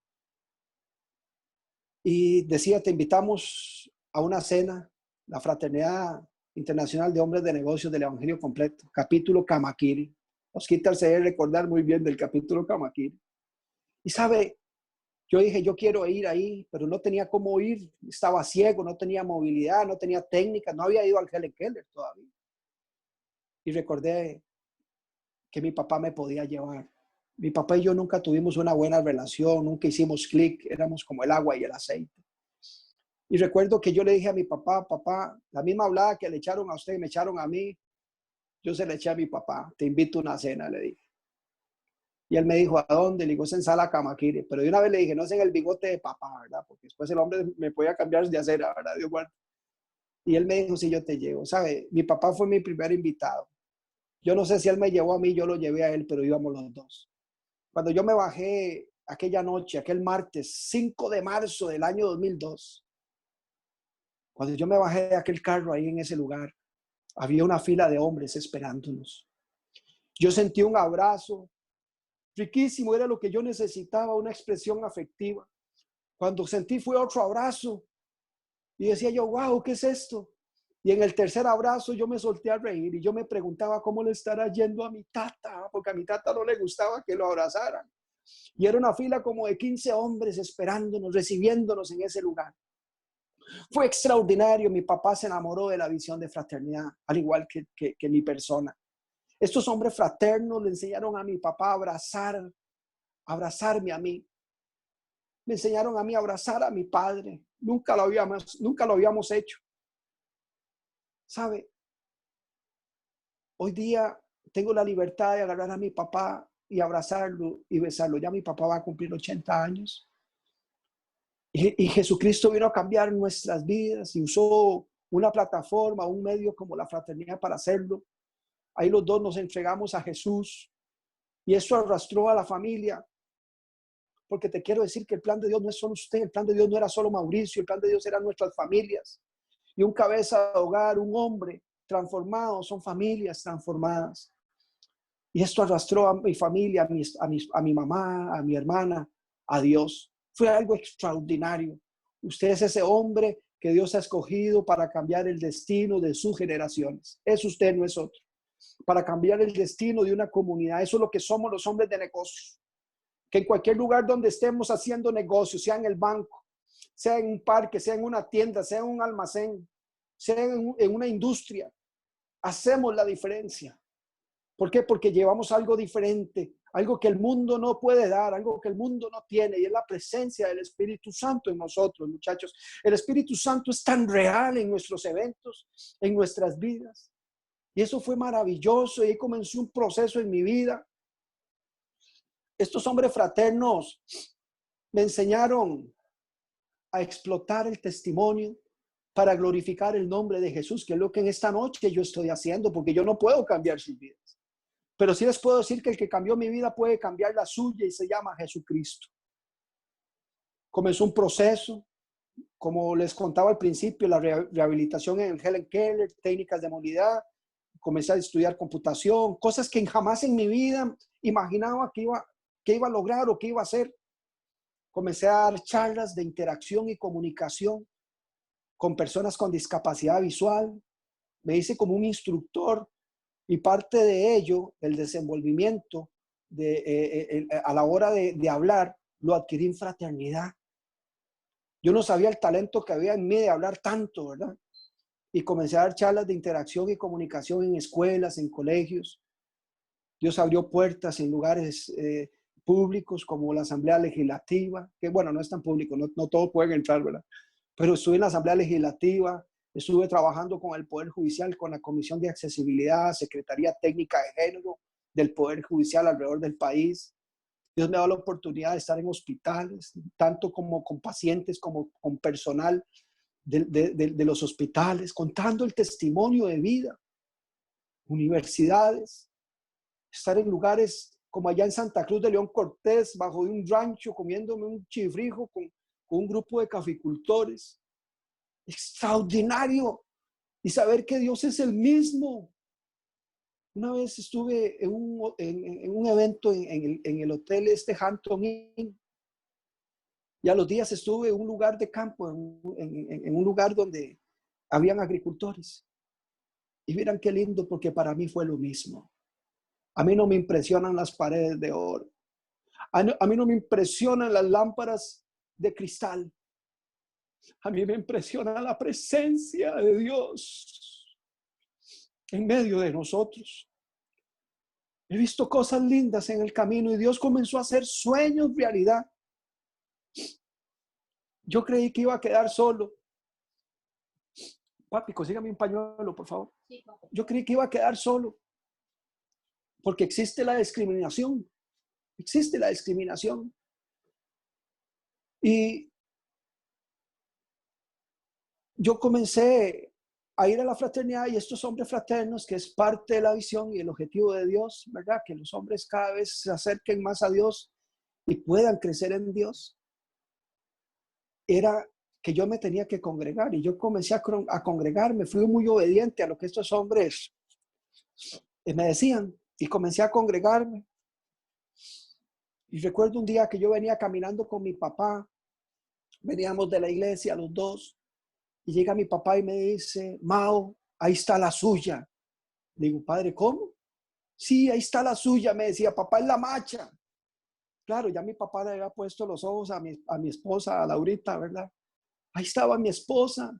Y decía, te invitamos a una cena, la Fraternidad Internacional de Hombres de Negocios del Evangelio Completo, capítulo Camaquiri. Osquitar se debe recordar muy bien del capítulo Camaquiri. Y sabe, yo dije, yo quiero ir ahí, pero no tenía cómo ir. Estaba ciego, no tenía movilidad, no tenía técnica, no había ido al Helen Keller todavía. Y recordé que mi papá me podía llevar. Mi papá y yo nunca tuvimos una buena relación, nunca hicimos clic, éramos como el agua y el aceite. Y recuerdo que yo le dije a mi papá, papá, la misma hablada que le echaron a usted y me echaron a mí, yo se le eché a mi papá, te invito a una cena, le dije. Y él me dijo, ¿a dónde? Le digo, es en Sala Camaquiri. Pero de una vez le dije, no es en el bigote de papá, ¿verdad? Porque después el hombre me podía cambiar de acera, ¿verdad? Dios guarde. Y él me dijo, sí, yo te llevo. ¿Sabe? Mi papá fue mi primer invitado. Yo no sé si él me llevó a mí, yo lo llevé a él, pero íbamos los dos. Cuando yo me bajé aquella noche, aquel martes 5 de marzo del año 2002, cuando yo me bajé de aquel carro ahí en ese lugar, había una fila de hombres esperándonos. Yo sentí un abrazo riquísimo, era lo que yo necesitaba, una expresión afectiva. Cuando sentí fue otro abrazo y decía yo, wow, ¿qué es esto? Y en el tercer abrazo yo me solté a reír y yo me preguntaba cómo le estará yendo a mi tata, porque a mi tata no le gustaba que lo abrazaran. Y era una fila como de 15 hombres esperándonos, recibiéndonos en ese lugar. Fue extraordinario. Mi papá se enamoró de la visión de fraternidad, al igual que mi persona. Estos hombres fraternos le enseñaron a mi papá a abrazarme a mí. Me enseñaron a mí a abrazar a mi padre. Nunca lo habíamos hecho. ¿Sabe? Hoy día tengo la libertad de agarrar a mi papá y abrazarlo y besarlo. Ya mi papá va a cumplir 80 años. Y Jesucristo vino a cambiar nuestras vidas y usó una plataforma, un medio como la fraternidad para hacerlo. Ahí los dos nos entregamos a Jesús. Y eso arrastró a la familia. Porque te quiero decir que el plan de Dios no es solo usted, el plan de Dios no era solo Mauricio, el plan de Dios eran nuestras familias. Y un cabeza de hogar, un hombre transformado, son familias transformadas. Y esto arrastró a mi familia, a mi mamá, a mi hermana, a Dios. Fue algo extraordinario. Usted es ese hombre que Dios ha escogido para cambiar el destino de sus generaciones. Es usted, no es otro. Para cambiar el destino de una comunidad. Eso es lo que somos los hombres de negocios. Que en cualquier lugar donde estemos haciendo negocios, sea en el banco, sea en un parque, sea en una tienda, sea en un almacén, sea en una industria, hacemos la diferencia. ¿Por qué? Porque llevamos algo diferente, algo que el mundo no puede dar, algo que el mundo no tiene, y es la presencia del Espíritu Santo en nosotros, muchachos. El Espíritu Santo es tan real en nuestros eventos, en nuestras vidas. Y eso fue maravilloso, y ahí comenzó un proceso en mi vida. Estos hombres fraternos me enseñaron a explotar el testimonio para glorificar el nombre de Jesús, que es lo que en esta noche yo estoy haciendo, porque yo no puedo cambiar sus vidas. Pero sí les puedo decir que el que cambió mi vida puede cambiar la suya y se llama Jesucristo. Comenzó un proceso, como les contaba al principio, la rehabilitación en el Helen Keller, técnicas de movilidad. Comencé a estudiar computación, cosas que jamás en mi vida imaginaba que iba a lograr o que iba a hacer. Comencé a dar charlas de interacción y comunicación con personas con discapacidad visual. Me hice como un instructor y parte de ello, el desenvolvimiento a la hora de hablar, lo adquirí en fraternidad. Yo no sabía el talento que había en mí de hablar tanto, ¿verdad? Y comencé a dar charlas de interacción y comunicación en escuelas, en colegios. Dios abrió puertas en lugares públicos como la Asamblea Legislativa, que bueno, no es tan público, no todos pueden entrar, ¿verdad? Pero estuve en la Asamblea Legislativa, estuve trabajando con el Poder Judicial, con la Comisión de Accesibilidad, Secretaría Técnica de Género del Poder Judicial alrededor del país. Dios me ha dado la oportunidad de estar en hospitales, tanto como con pacientes, como con personal de los hospitales, contando el testimonio de vida, universidades, estar en lugares como allá en Santa Cruz de León Cortés, bajo un rancho, comiéndome un chifrijo con un grupo de caficultores. Extraordinario. Y saber que Dios es el mismo. Una vez estuve en un evento en el hotel Hampton Inn, y a los días estuve en un lugar de campo, en un lugar donde habían agricultores. Y miran qué lindo, porque para mí fue lo mismo. A mí no me impresionan las paredes de oro. A mí no me impresionan las lámparas de cristal. A mí me impresiona la presencia de Dios en medio de nosotros. He visto cosas lindas en el camino y Dios comenzó a hacer sueños realidad. Yo creí que iba a quedar solo. Papi, consígame un pañuelo, por favor. Yo creí que iba a quedar solo. Porque existe la discriminación. Existe la discriminación. Y yo comencé a ir a la fraternidad, y estos hombres fraternos, que es parte de la visión y el objetivo de Dios, ¿verdad? Que los hombres cada vez se acerquen más a Dios y puedan crecer en Dios. Era que yo me tenía que congregar, y yo comencé a congregarme. Fui muy obediente a lo que estos hombres me decían, y comencé a congregarme. Y recuerdo un día que yo venía caminando con mi papá, veníamos de la iglesia los dos, y llega mi papá y me dice: Mao, ahí está la suya. Le digo: padre, ¿cómo? Sí, ahí está la suya, me decía. Papá, es la macha. Claro, ya mi papá le había puesto los ojos a mi esposa, a Laurita, ¿verdad? Ahí estaba mi esposa.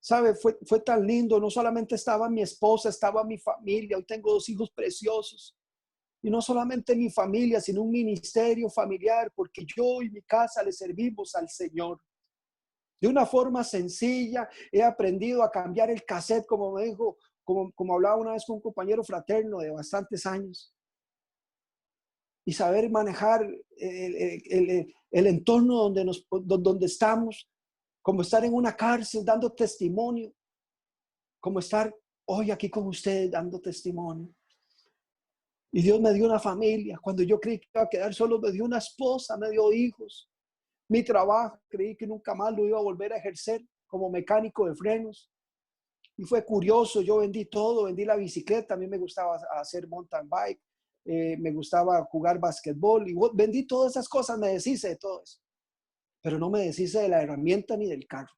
¿Sabe? Fue tan lindo. No solamente estaba mi esposa, estaba mi familia. Hoy tengo 2 hijos preciosos. Y no solamente mi familia, sino un ministerio familiar, porque yo y mi casa le servimos al Señor. De una forma sencilla, he aprendido a cambiar el cassette, como me dijo, como hablaba una vez con un compañero fraterno de bastantes años. Y saber manejar el entorno donde estamos, como estar en una cárcel dando testimonio, como estar hoy aquí con ustedes dando testimonio. Y Dios me dio una familia. Cuando yo creí que iba a quedar solo, me dio una esposa, me dio hijos. Mi trabajo, creí que nunca más lo iba a volver a ejercer como mecánico de frenos. Y fue curioso, yo vendí todo, vendí la bicicleta, a mí me gustaba hacer mountain bike, me gustaba jugar basquetbol, y vendí todas esas cosas, me deshice de todo eso. Pero no me deshice de la herramienta ni del carro.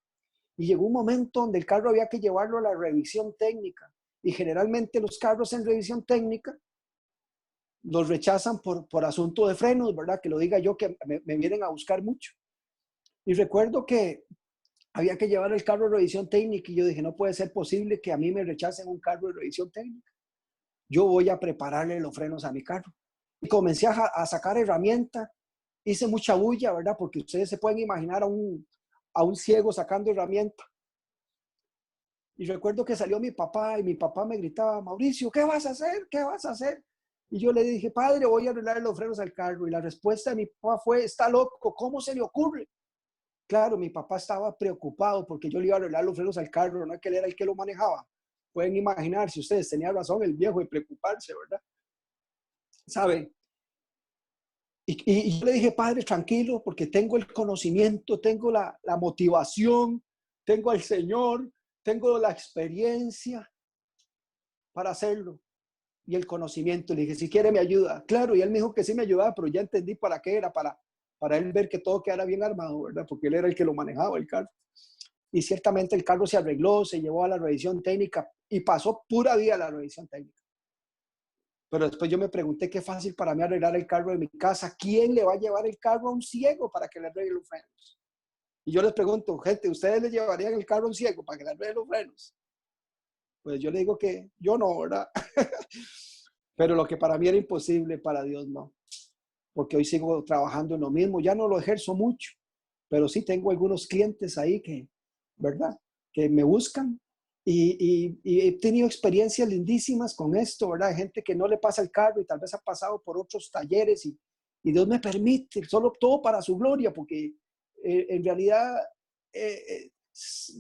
Y llegó un momento donde el carro había que llevarlo a la revisión técnica. Y generalmente los carros en revisión técnica los rechazan por asunto de frenos, ¿verdad? Que lo diga yo, que me vienen a buscar mucho. Y recuerdo que había que llevar el carro a revisión técnica y yo dije, no puede ser posible que a mí me rechacen un carro de revisión técnica. Yo voy a prepararle los frenos a mi carro. Y comencé a sacar herramientas. Hice mucha bulla, ¿verdad? Porque ustedes se pueden imaginar a un ciego sacando herramientas. Y recuerdo que salió mi papá y mi papá me gritaba, Mauricio, ¿qué vas a hacer? ¿Qué vas a hacer? Y yo le dije, padre, voy a arreglar los frenos al carro. Y la respuesta de mi papá fue, está loco, ¿cómo se le ocurre? Claro, mi papá estaba preocupado porque yo le iba a arreglar los frenos al carro, no es que él era el que lo manejaba. Pueden imaginarse ustedes, tenía razón el viejo de preocuparse, ¿verdad? ¿Sabe? Y yo le dije, padre, tranquilo, porque tengo el conocimiento, tengo la motivación, tengo al Señor, tengo la experiencia para hacerlo y el conocimiento. Le dije, si quiere me ayuda. Claro, y él me dijo que sí me ayudaba, pero ya entendí para qué era, para él ver que todo quedara bien armado, ¿verdad? Porque él era el que lo manejaba, el carro. Y ciertamente el carro se arregló, se llevó a la revisión técnica y pasó pura vida la revisión técnica. Pero después yo me pregunté qué fácil para mí arreglar el carro de mi casa. ¿Quién le va a llevar el carro a un ciego para que le arregle los frenos? Y yo les pregunto, gente, ¿ustedes le llevarían el carro a un ciego para que le arregle los frenos? Pues yo le digo que yo no, ¿verdad? Pero lo que para mí era imposible, para Dios no. Porque hoy sigo trabajando en lo mismo. Ya no lo ejerzo mucho, pero sí tengo algunos clientes ahí que, ¿verdad? Que me buscan y he tenido experiencias lindísimas con esto, ¿verdad? Gente que no le pasa el carro y tal vez ha pasado por otros talleres y Dios me permite, solo todo para su gloria, porque en realidad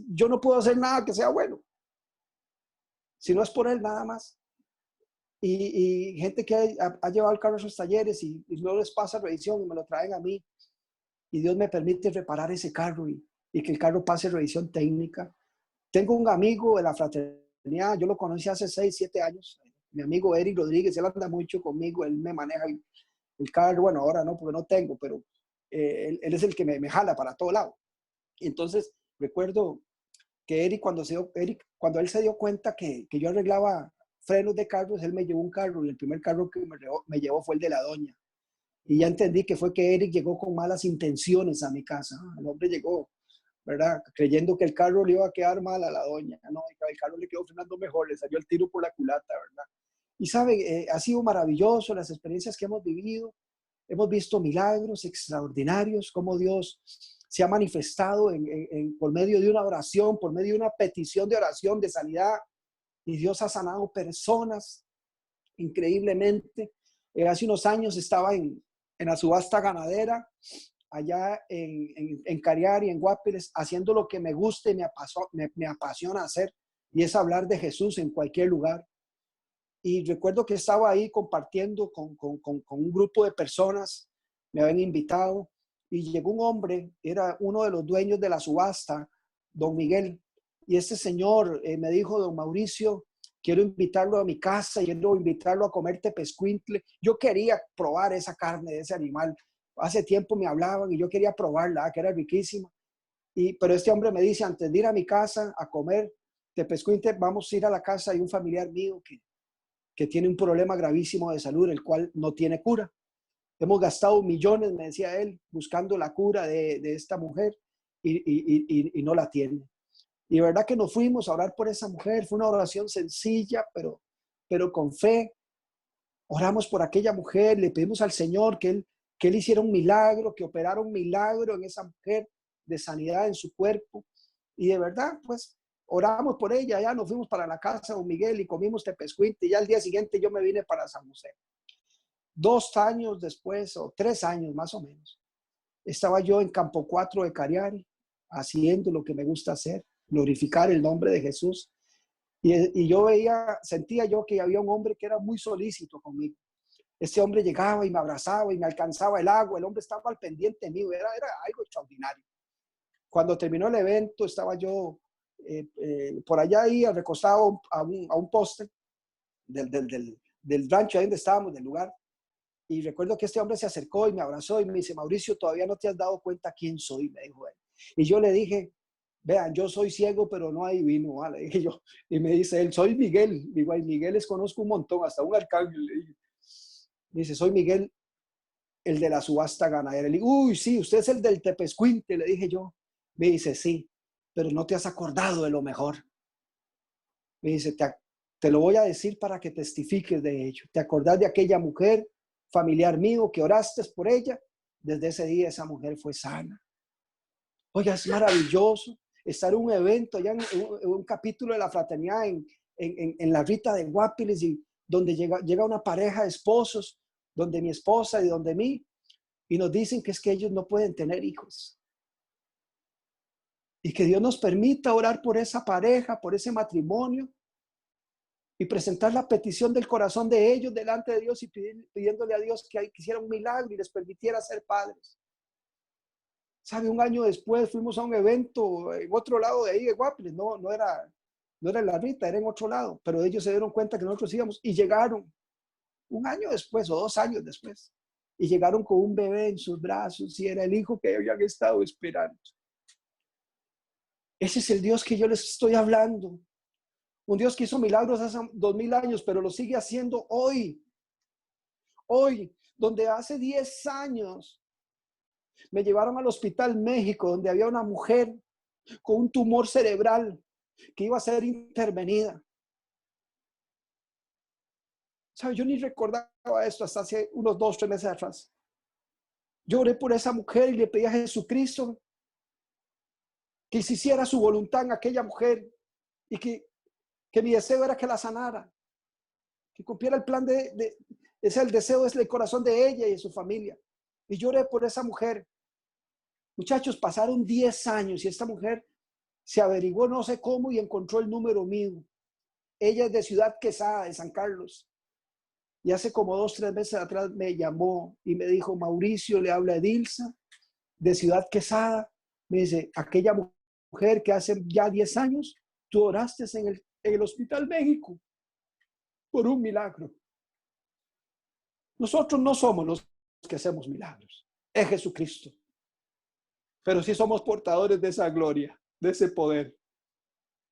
yo no puedo hacer nada que sea bueno, si no es por Él nada más. Y gente que ha llevado el carro a esos talleres y no les pasa revisión y me lo traen a mí. Y Dios me permite reparar ese carro y que el carro pase revisión técnica. Tengo un amigo de la fraternidad, yo lo conocí hace 6, 7 años, mi amigo Eric Rodríguez, él anda mucho conmigo, él me maneja el carro, bueno, ahora no, porque no tengo, pero él es el que me jala para todo lado. Y entonces recuerdo que Eric, cuando él se dio cuenta que yo arreglaba frenos de carros, él me llevó un carro y el primer carro que me llevó fue el de la doña. Y ya entendí que fue que Eric llegó con malas intenciones a mi casa. El hombre llegó, ¿verdad? Creyendo que el carro le iba a quedar mal a la doña. No, el carro le quedó frenando mejor, le salió el tiro por la culata, ¿verdad? Y sabe, ha sido maravilloso las experiencias que hemos vivido. Hemos visto milagros extraordinarios, cómo Dios se ha manifestado por medio de una oración, por medio de una petición de oración, de sanidad. Y Dios ha sanado personas increíblemente. Hace unos años estaba en la subasta ganadera, allá en Cariari, en Guapiles, haciendo lo que me gusta y me apasiona hacer, y es hablar de Jesús en cualquier lugar. Y recuerdo que estaba ahí compartiendo con un grupo de personas, me habían invitado, y llegó un hombre, era uno de los dueños de la subasta, don Miguel, y este señor me dijo, don Mauricio, quiero invitarlo a mi casa, quiero invitarlo a comer tepezcuintle. Yo quería probar esa carne de ese animal. Hace tiempo me hablaban y yo quería probarla, que era riquísima. Pero este hombre me dice, antes de ir a mi casa a comer tepezcuintle, vamos a ir a la casa de un familiar mío que tiene un problema gravísimo de salud, el cual no tiene cura. Hemos gastado millones, me decía él, buscando la cura de esta mujer y no la tiene. Y verdad que nos fuimos a orar por esa mujer. Fue una oración sencilla, pero con fe. Oramos por aquella mujer, le pedimos al Señor que él hiciera un milagro, que operara un milagro en esa mujer de sanidad en su cuerpo. Y de verdad, pues, oramos por ella. Ya nos fuimos para la casa de don Miguel y comimos tepezcuintle. Y ya al día siguiente yo me vine para San José. 2 años después, o 3 años más o menos, estaba yo en Campo 4 de Cariari, haciendo lo que me gusta hacer, glorificar el nombre de Jesús. Y yo sentía yo que había un hombre que era muy solícito conmigo. Este hombre llegaba y me abrazaba y me alcanzaba el agua. El hombre estaba al pendiente mío. Era algo extraordinario. Cuando terminó el evento, estaba yo por allá ahí recostado a un poste del rancho ahí donde estábamos, del lugar. Y recuerdo que este hombre se acercó y me abrazó y me dice: Mauricio, todavía no te has dado cuenta quién soy, me dijo él. Y yo le dije: vean, yo soy ciego, pero no adivino, ¿vale? Dije yo. Y me dice él: soy Miguel. Digo: ay, Miguel les conozco un montón, hasta un arcángel. Le dije. Me dice: soy Miguel, el de la subasta ganadera. Le digo: uy, sí, usted es el del Tepezcuinte, le dije yo. Me dice: sí, pero no te has acordado de lo mejor. Me dice: te lo voy a decir para que testifiques de ello. ¿Te acordás de aquella mujer familiar mío que oraste por ella? Desde ese día esa mujer fue sana. Oiga, es maravilloso estar en un evento, allá en un capítulo de la fraternidad en la Rita de Guapiles, y donde llega una pareja de esposos, donde mi esposa y donde mí, y nos dicen que es que ellos no pueden tener hijos. Y que Dios nos permita orar por esa pareja, por ese matrimonio, y presentar la petición del corazón de ellos delante de Dios y pidiéndole a Dios que hiciera un milagro y les permitiera ser padres. ¿Sabe? Un año después fuimos a un evento en otro lado de ahí de Guapiles. No era en la Rita, era en otro lado, pero ellos se dieron cuenta que nosotros íbamos y llegaron un año después o 2 años después, y llegaron con un bebé en sus brazos y era el hijo que habían estado esperando. Ese es el Dios que yo les estoy hablando. Un Dios que hizo milagros hace 2000 años, pero lo sigue haciendo hoy. Hoy, donde hace 10 años me llevaron al Hospital México, donde había una mujer con un tumor cerebral que iba a ser intervenida. ¿Sabe? Yo ni recordaba esto hasta hace unos 2-3 meses atrás. Yo oré por esa mujer y le pedí a Jesucristo que se hiciera su voluntad en aquella mujer y que mi deseo era que la sanara, que cumpliera el plan ese el deseo, es el corazón de ella y de su familia. Y yo oré por esa mujer. Muchachos, pasaron 10 años y esta mujer se averiguó no sé cómo y encontró el número mío. Ella es de Ciudad Quesada, de San Carlos. Y hace como 2-3 meses atrás me llamó y me dijo: Mauricio, le habla Edilsa, de Ciudad Quesada. Me dice: aquella mujer que hace ya 10 años, tú oraste en el Hospital México por un milagro. Nosotros no somos los que hacemos milagros, es Jesucristo. Pero sí somos portadores de esa gloria, de ese poder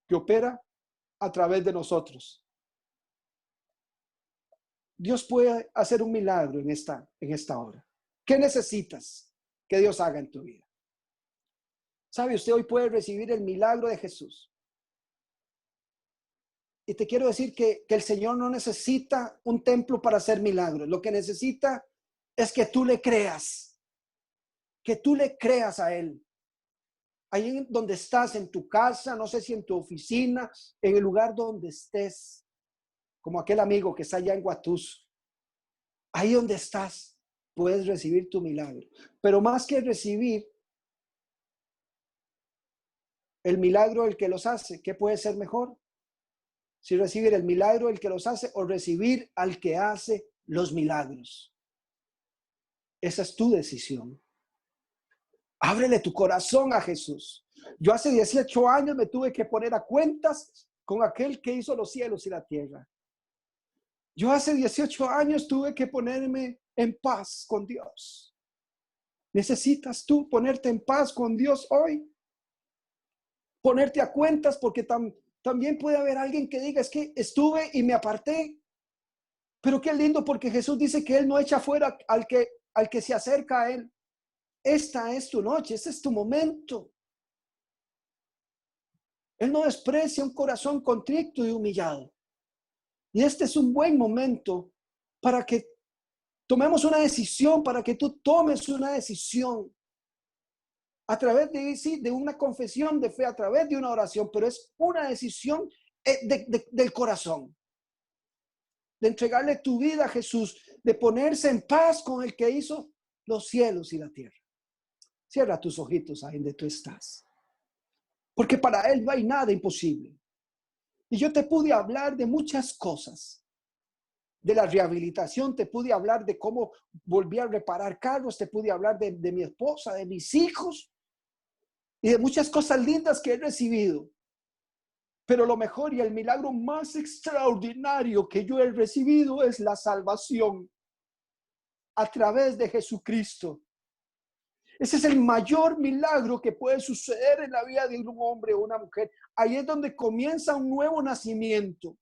que opera a través de nosotros. Dios puede hacer un milagro en esta hora. ¿Qué necesitas que Dios haga en tu vida? ¿Sabe? Usted hoy puede recibir el milagro de Jesús. Y te quiero decir que el Señor no necesita un templo para hacer milagros. Lo que necesita es que tú le creas. Que tú le creas a Él. Ahí donde estás, en tu casa, no sé si en tu oficina, en el lugar donde estés, como aquel amigo que está allá en Guatus. Ahí donde estás, puedes recibir tu milagro. Pero más que recibir el milagro del que los hace, ¿qué puede ser mejor? Si recibir el milagro del que los hace o recibir al que hace los milagros. Esa es tu decisión. Ábrele tu corazón a Jesús. Yo hace 18 años me tuve que poner a cuentas con aquel que hizo los cielos y la tierra. Yo hace 18 años tuve que ponerme en paz con Dios. ¿Necesitas tú ponerte en paz con Dios hoy? Ponerte a cuentas, porque también puede haber alguien que diga: es que estuve y me aparté. Pero qué lindo, porque Jesús dice que Él no echa fuera al que se acerca a Él. Esta es tu noche, este es tu momento. Él no desprecia un corazón contrito y humillado. Y este es un buen momento para que tomemos una decisión, para que tú tomes una decisión a través de una confesión de fe, a través de una oración, pero es una decisión del corazón, de entregarle tu vida a Jesús, de ponerse en paz con el que hizo los cielos y la tierra. Cierra tus ojitos ahí donde tú estás, porque para Él no hay nada imposible. Y yo te pude hablar de muchas cosas, de la rehabilitación, te pude hablar de cómo volví a reparar carros, te pude hablar de mi esposa, de mis hijos y de muchas cosas lindas que he recibido. Pero lo mejor y el milagro más extraordinario que yo he recibido es la salvación a través de Jesucristo. Ese es el mayor milagro que puede suceder en la vida de un hombre o una mujer. Ahí es donde comienza un nuevo nacimiento.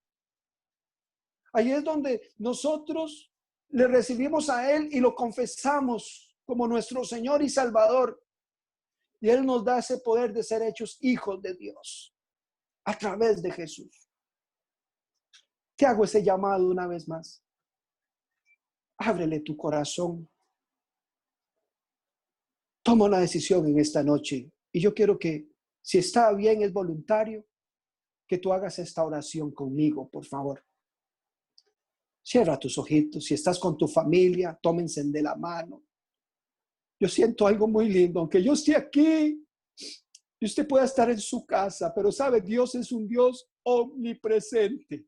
Ahí es donde nosotros le recibimos a Él y lo confesamos como nuestro Señor y Salvador. Y Él nos da ese poder de ser hechos hijos de Dios a través de Jesús. Te hago ese llamado una vez más. Ábrele tu corazón. Toma una decisión en esta noche. Y yo quiero que, si está bien, es voluntario, que tú hagas esta oración conmigo, por favor. Cierra tus ojitos. Si estás con tu familia, tómense de la mano. Yo siento algo muy lindo. Aunque yo esté aquí y usted pueda estar en su casa, pero sabe, Dios es un Dios omnipresente.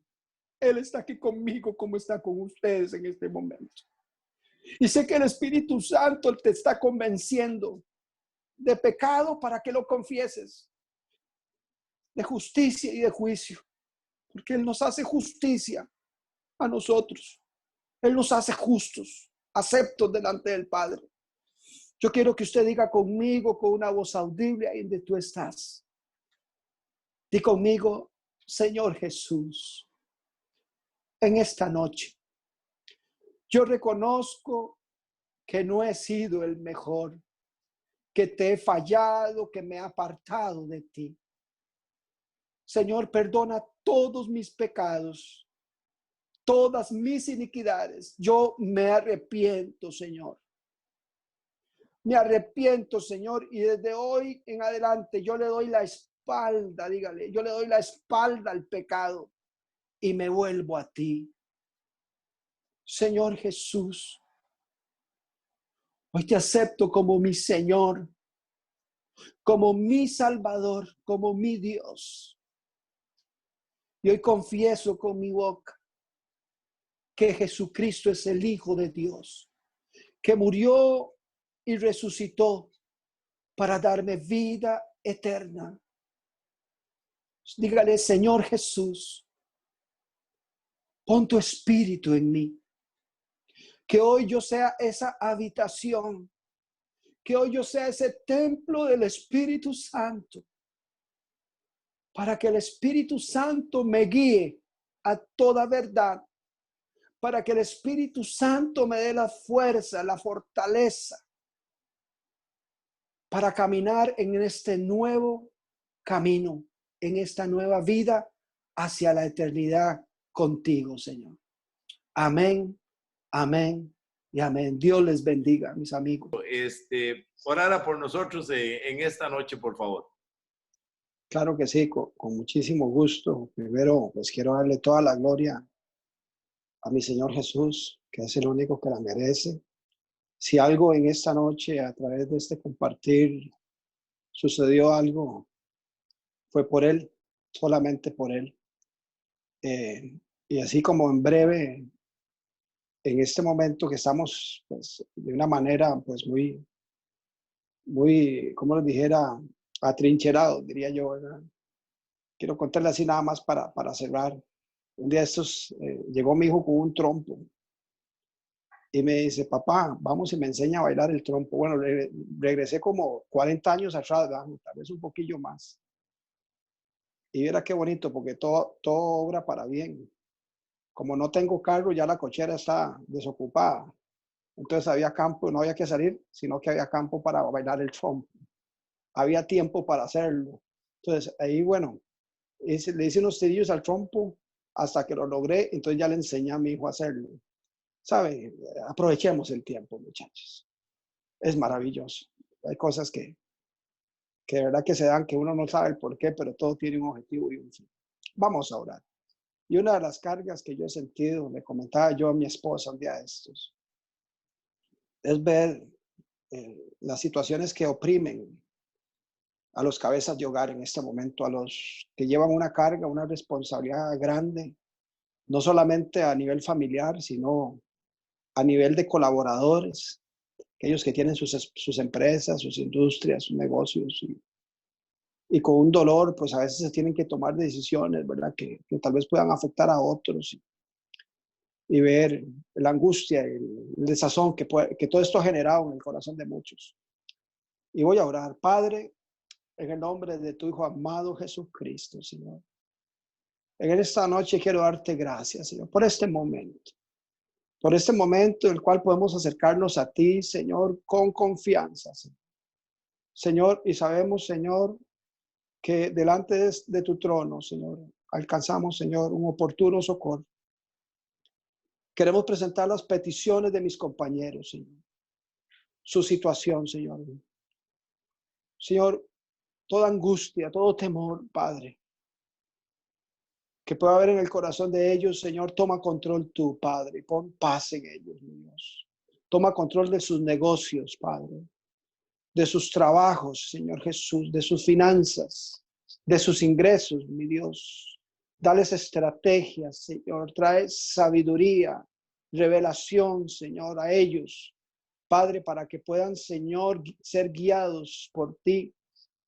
Él está aquí conmigo como está con ustedes en este momento. Y sé que el Espíritu Santo te está convenciendo de pecado para que lo confieses, de justicia y de juicio, porque Él nos hace justicia a nosotros. Él nos hace justos, aceptos delante del Padre. Yo quiero que usted diga conmigo con una voz audible ahí donde tú estás. Di conmigo, Señor Jesús, en esta noche, yo reconozco que no he sido el mejor, que te he fallado, que me he apartado de ti. Señor, perdona todos mis pecados, todas mis iniquidades. Yo me arrepiento, Señor. Me arrepiento, Señor, y desde hoy en adelante yo le doy la espalda, dígale, yo le doy la espalda al pecado y me vuelvo a ti. Señor Jesús, hoy te acepto como mi Señor, como mi Salvador, como mi Dios. Y hoy confieso con mi boca que Jesucristo es el Hijo de Dios, que murió y resucitó para darme vida eterna. Dígale, Señor Jesús, pon tu espíritu en mí. Que hoy yo sea esa habitación, que hoy yo sea ese templo del Espíritu Santo, para que el Espíritu Santo me guíe a toda verdad, para que el Espíritu Santo me dé la fuerza, la fortaleza, para caminar en este nuevo camino, en esta nueva vida hacia la eternidad contigo, Señor. Amén, amén y amén. Dios les bendiga, mis amigos. Orara por nosotros en esta noche, por favor. Claro que sí, con muchísimo gusto. Primero, pues quiero darle toda la gloria a mi Señor Jesús, que es el único que la merece. Si algo en esta noche, a través de este compartir, sucedió algo, fue por Él, solamente por Él. Y así como en breve, en este momento que estamos, pues, de una manera, pues, muy, como les dijera, atrincherados, diría yo, ¿verdad? Quiero contarle así nada más para cerrar. Un día de estos llegó mi hijo con un trompo y me dice, papá, vamos y me enseña a bailar el trompo. Bueno, regresé como 40 años atrás, ¿verdad? Tal vez un poquillo más. Y mira qué bonito, porque todo obra para bien. Como no tengo carro, ya la cochera está desocupada. Entonces había campo, no había que salir, sino que había campo para bailar el trompo. Había tiempo para hacerlo. Entonces ahí, bueno, le hice unos tirillos al trompo hasta que lo logré. Entonces ya le enseñé a mi hijo a hacerlo. ¿Sabe? Aprovechemos el tiempo, muchachos. Es maravilloso. Hay cosas que de verdad que se dan que uno no sabe el por qué, pero todo tiene un objetivo y un fin. Vamos a orar. Y una de las cargas que yo he sentido, le comentaba yo a mi esposa un día de estos, es ver las situaciones que oprimen a los cabezas de hogar en este momento, a los que llevan una carga, una responsabilidad grande no solamente a nivel familiar, sino a nivel de colaboradores, aquellos que tienen sus empresas, sus industrias, sus negocios, y con un dolor, pues a veces se tienen que tomar decisiones, ¿verdad? Que tal vez puedan afectar a otros, y ver la angustia, el desazón que todo esto ha generado en el corazón de muchos. Y voy a orar. Padre, en el nombre de tu Hijo amado Jesucristo, Señor. En esta noche quiero darte gracias, Señor, por este momento. Por este momento en el cual podemos acercarnos a ti, Señor, con confianza, Señor. Señor, y sabemos, Señor, que delante de tu trono, Señor, alcanzamos, Señor, un oportuno socorro. Queremos presentar las peticiones de mis compañeros, Señor. Su situación, Señor. Señor, toda angustia, todo temor, Padre, que pueda haber en el corazón de ellos, Señor, toma control tú, Padre, pon paz en ellos, mi Dios. Toma control de sus negocios, Padre, de sus trabajos, Señor Jesús, de sus finanzas, de sus ingresos, mi Dios. Dales estrategias, Señor, trae sabiduría, revelación, Señor, a ellos, Padre, para que puedan, Señor, ser guiados por ti,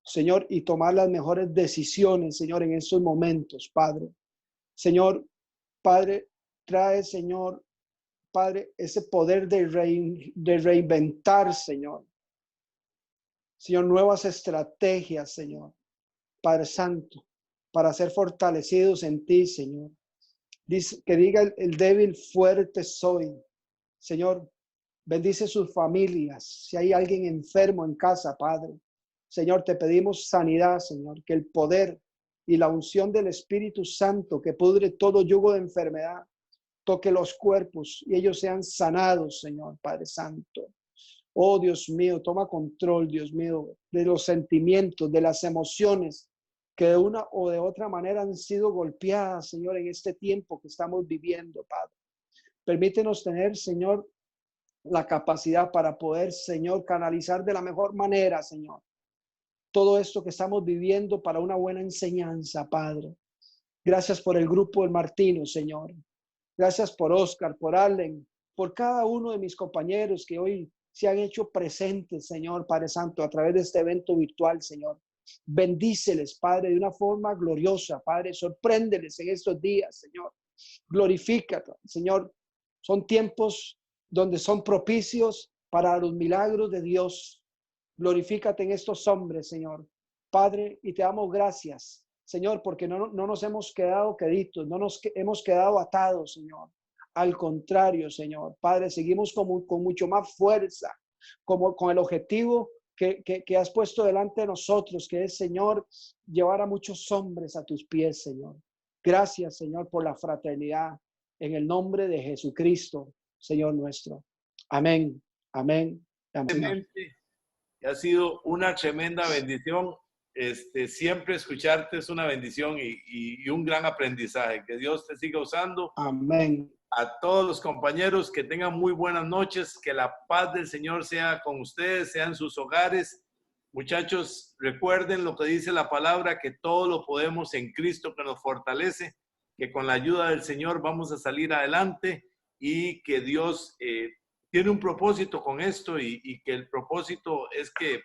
Señor, y tomar las mejores decisiones, Señor, en estos momentos, Padre. Señor, Padre, trae, Señor, Padre, ese poder de reinventar, Señor. Señor, nuevas estrategias, Señor, Padre Santo, para ser fortalecidos en ti, Señor. Dice, que diga el débil, fuerte soy. Señor, bendice sus familias. Si hay alguien enfermo en casa, Padre, Señor, te pedimos sanidad, Señor, que el poder y la unción del Espíritu Santo que pudre todo yugo de enfermedad toque los cuerpos y ellos sean sanados, Señor, Padre Santo. Oh, Dios mío, toma control, Dios mío, de los sentimientos, de las emociones que de una o de otra manera han sido golpeadas, Señor, en este tiempo que estamos viviendo, Padre. Permítenos tener, Señor, la capacidad para poder, Señor, canalizar de la mejor manera, Señor, todo esto que estamos viviendo para una buena enseñanza, Padre. Gracias por el grupo del Martino, Señor. Gracias por Oscar, por Allen, por cada uno de mis compañeros que hoy se han hecho presentes, Señor, Padre Santo, a través de este evento virtual, Señor. Bendíceles, Padre, de una forma gloriosa, Padre. Sorpréndeles en estos días, Señor. Glorifícate, Señor. Son tiempos donde son propicios para los milagros de Dios. Glorifícate en estos hombres, Señor. Padre, y te damos gracias, Señor, porque no nos hemos quedado queditos, no nos hemos quedado atados, Señor. Al contrario, Señor. Padre, seguimos con mucho más fuerza, como con el objetivo que has puesto delante de nosotros, que es, Señor, llevar a muchos hombres a tus pies, Señor. Gracias, Señor, por la fraternidad. En el nombre de Jesucristo, Señor nuestro. Amén, amén, amén. Ha sido una tremenda bendición. Siempre escucharte es una bendición y un gran aprendizaje. Que Dios te siga usando. Amén. A todos los compañeros, que tengan muy buenas noches, que la paz del Señor sea con ustedes, sea en sus hogares. Muchachos, recuerden lo que dice la palabra, que todo lo podemos en Cristo que nos fortalece, que con la ayuda del Señor vamos a salir adelante y que Dios tiene un propósito con esto y que el propósito es que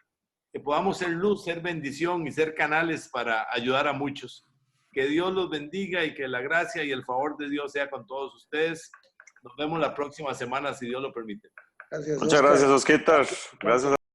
podamos ser luz, ser bendición y ser canales para ayudar a muchos. Que Dios los bendiga y que la gracia y el favor de Dios sea con todos ustedes. Nos vemos la próxima semana, si Dios lo permite. Muchas gracias, Osquitar. Gracias.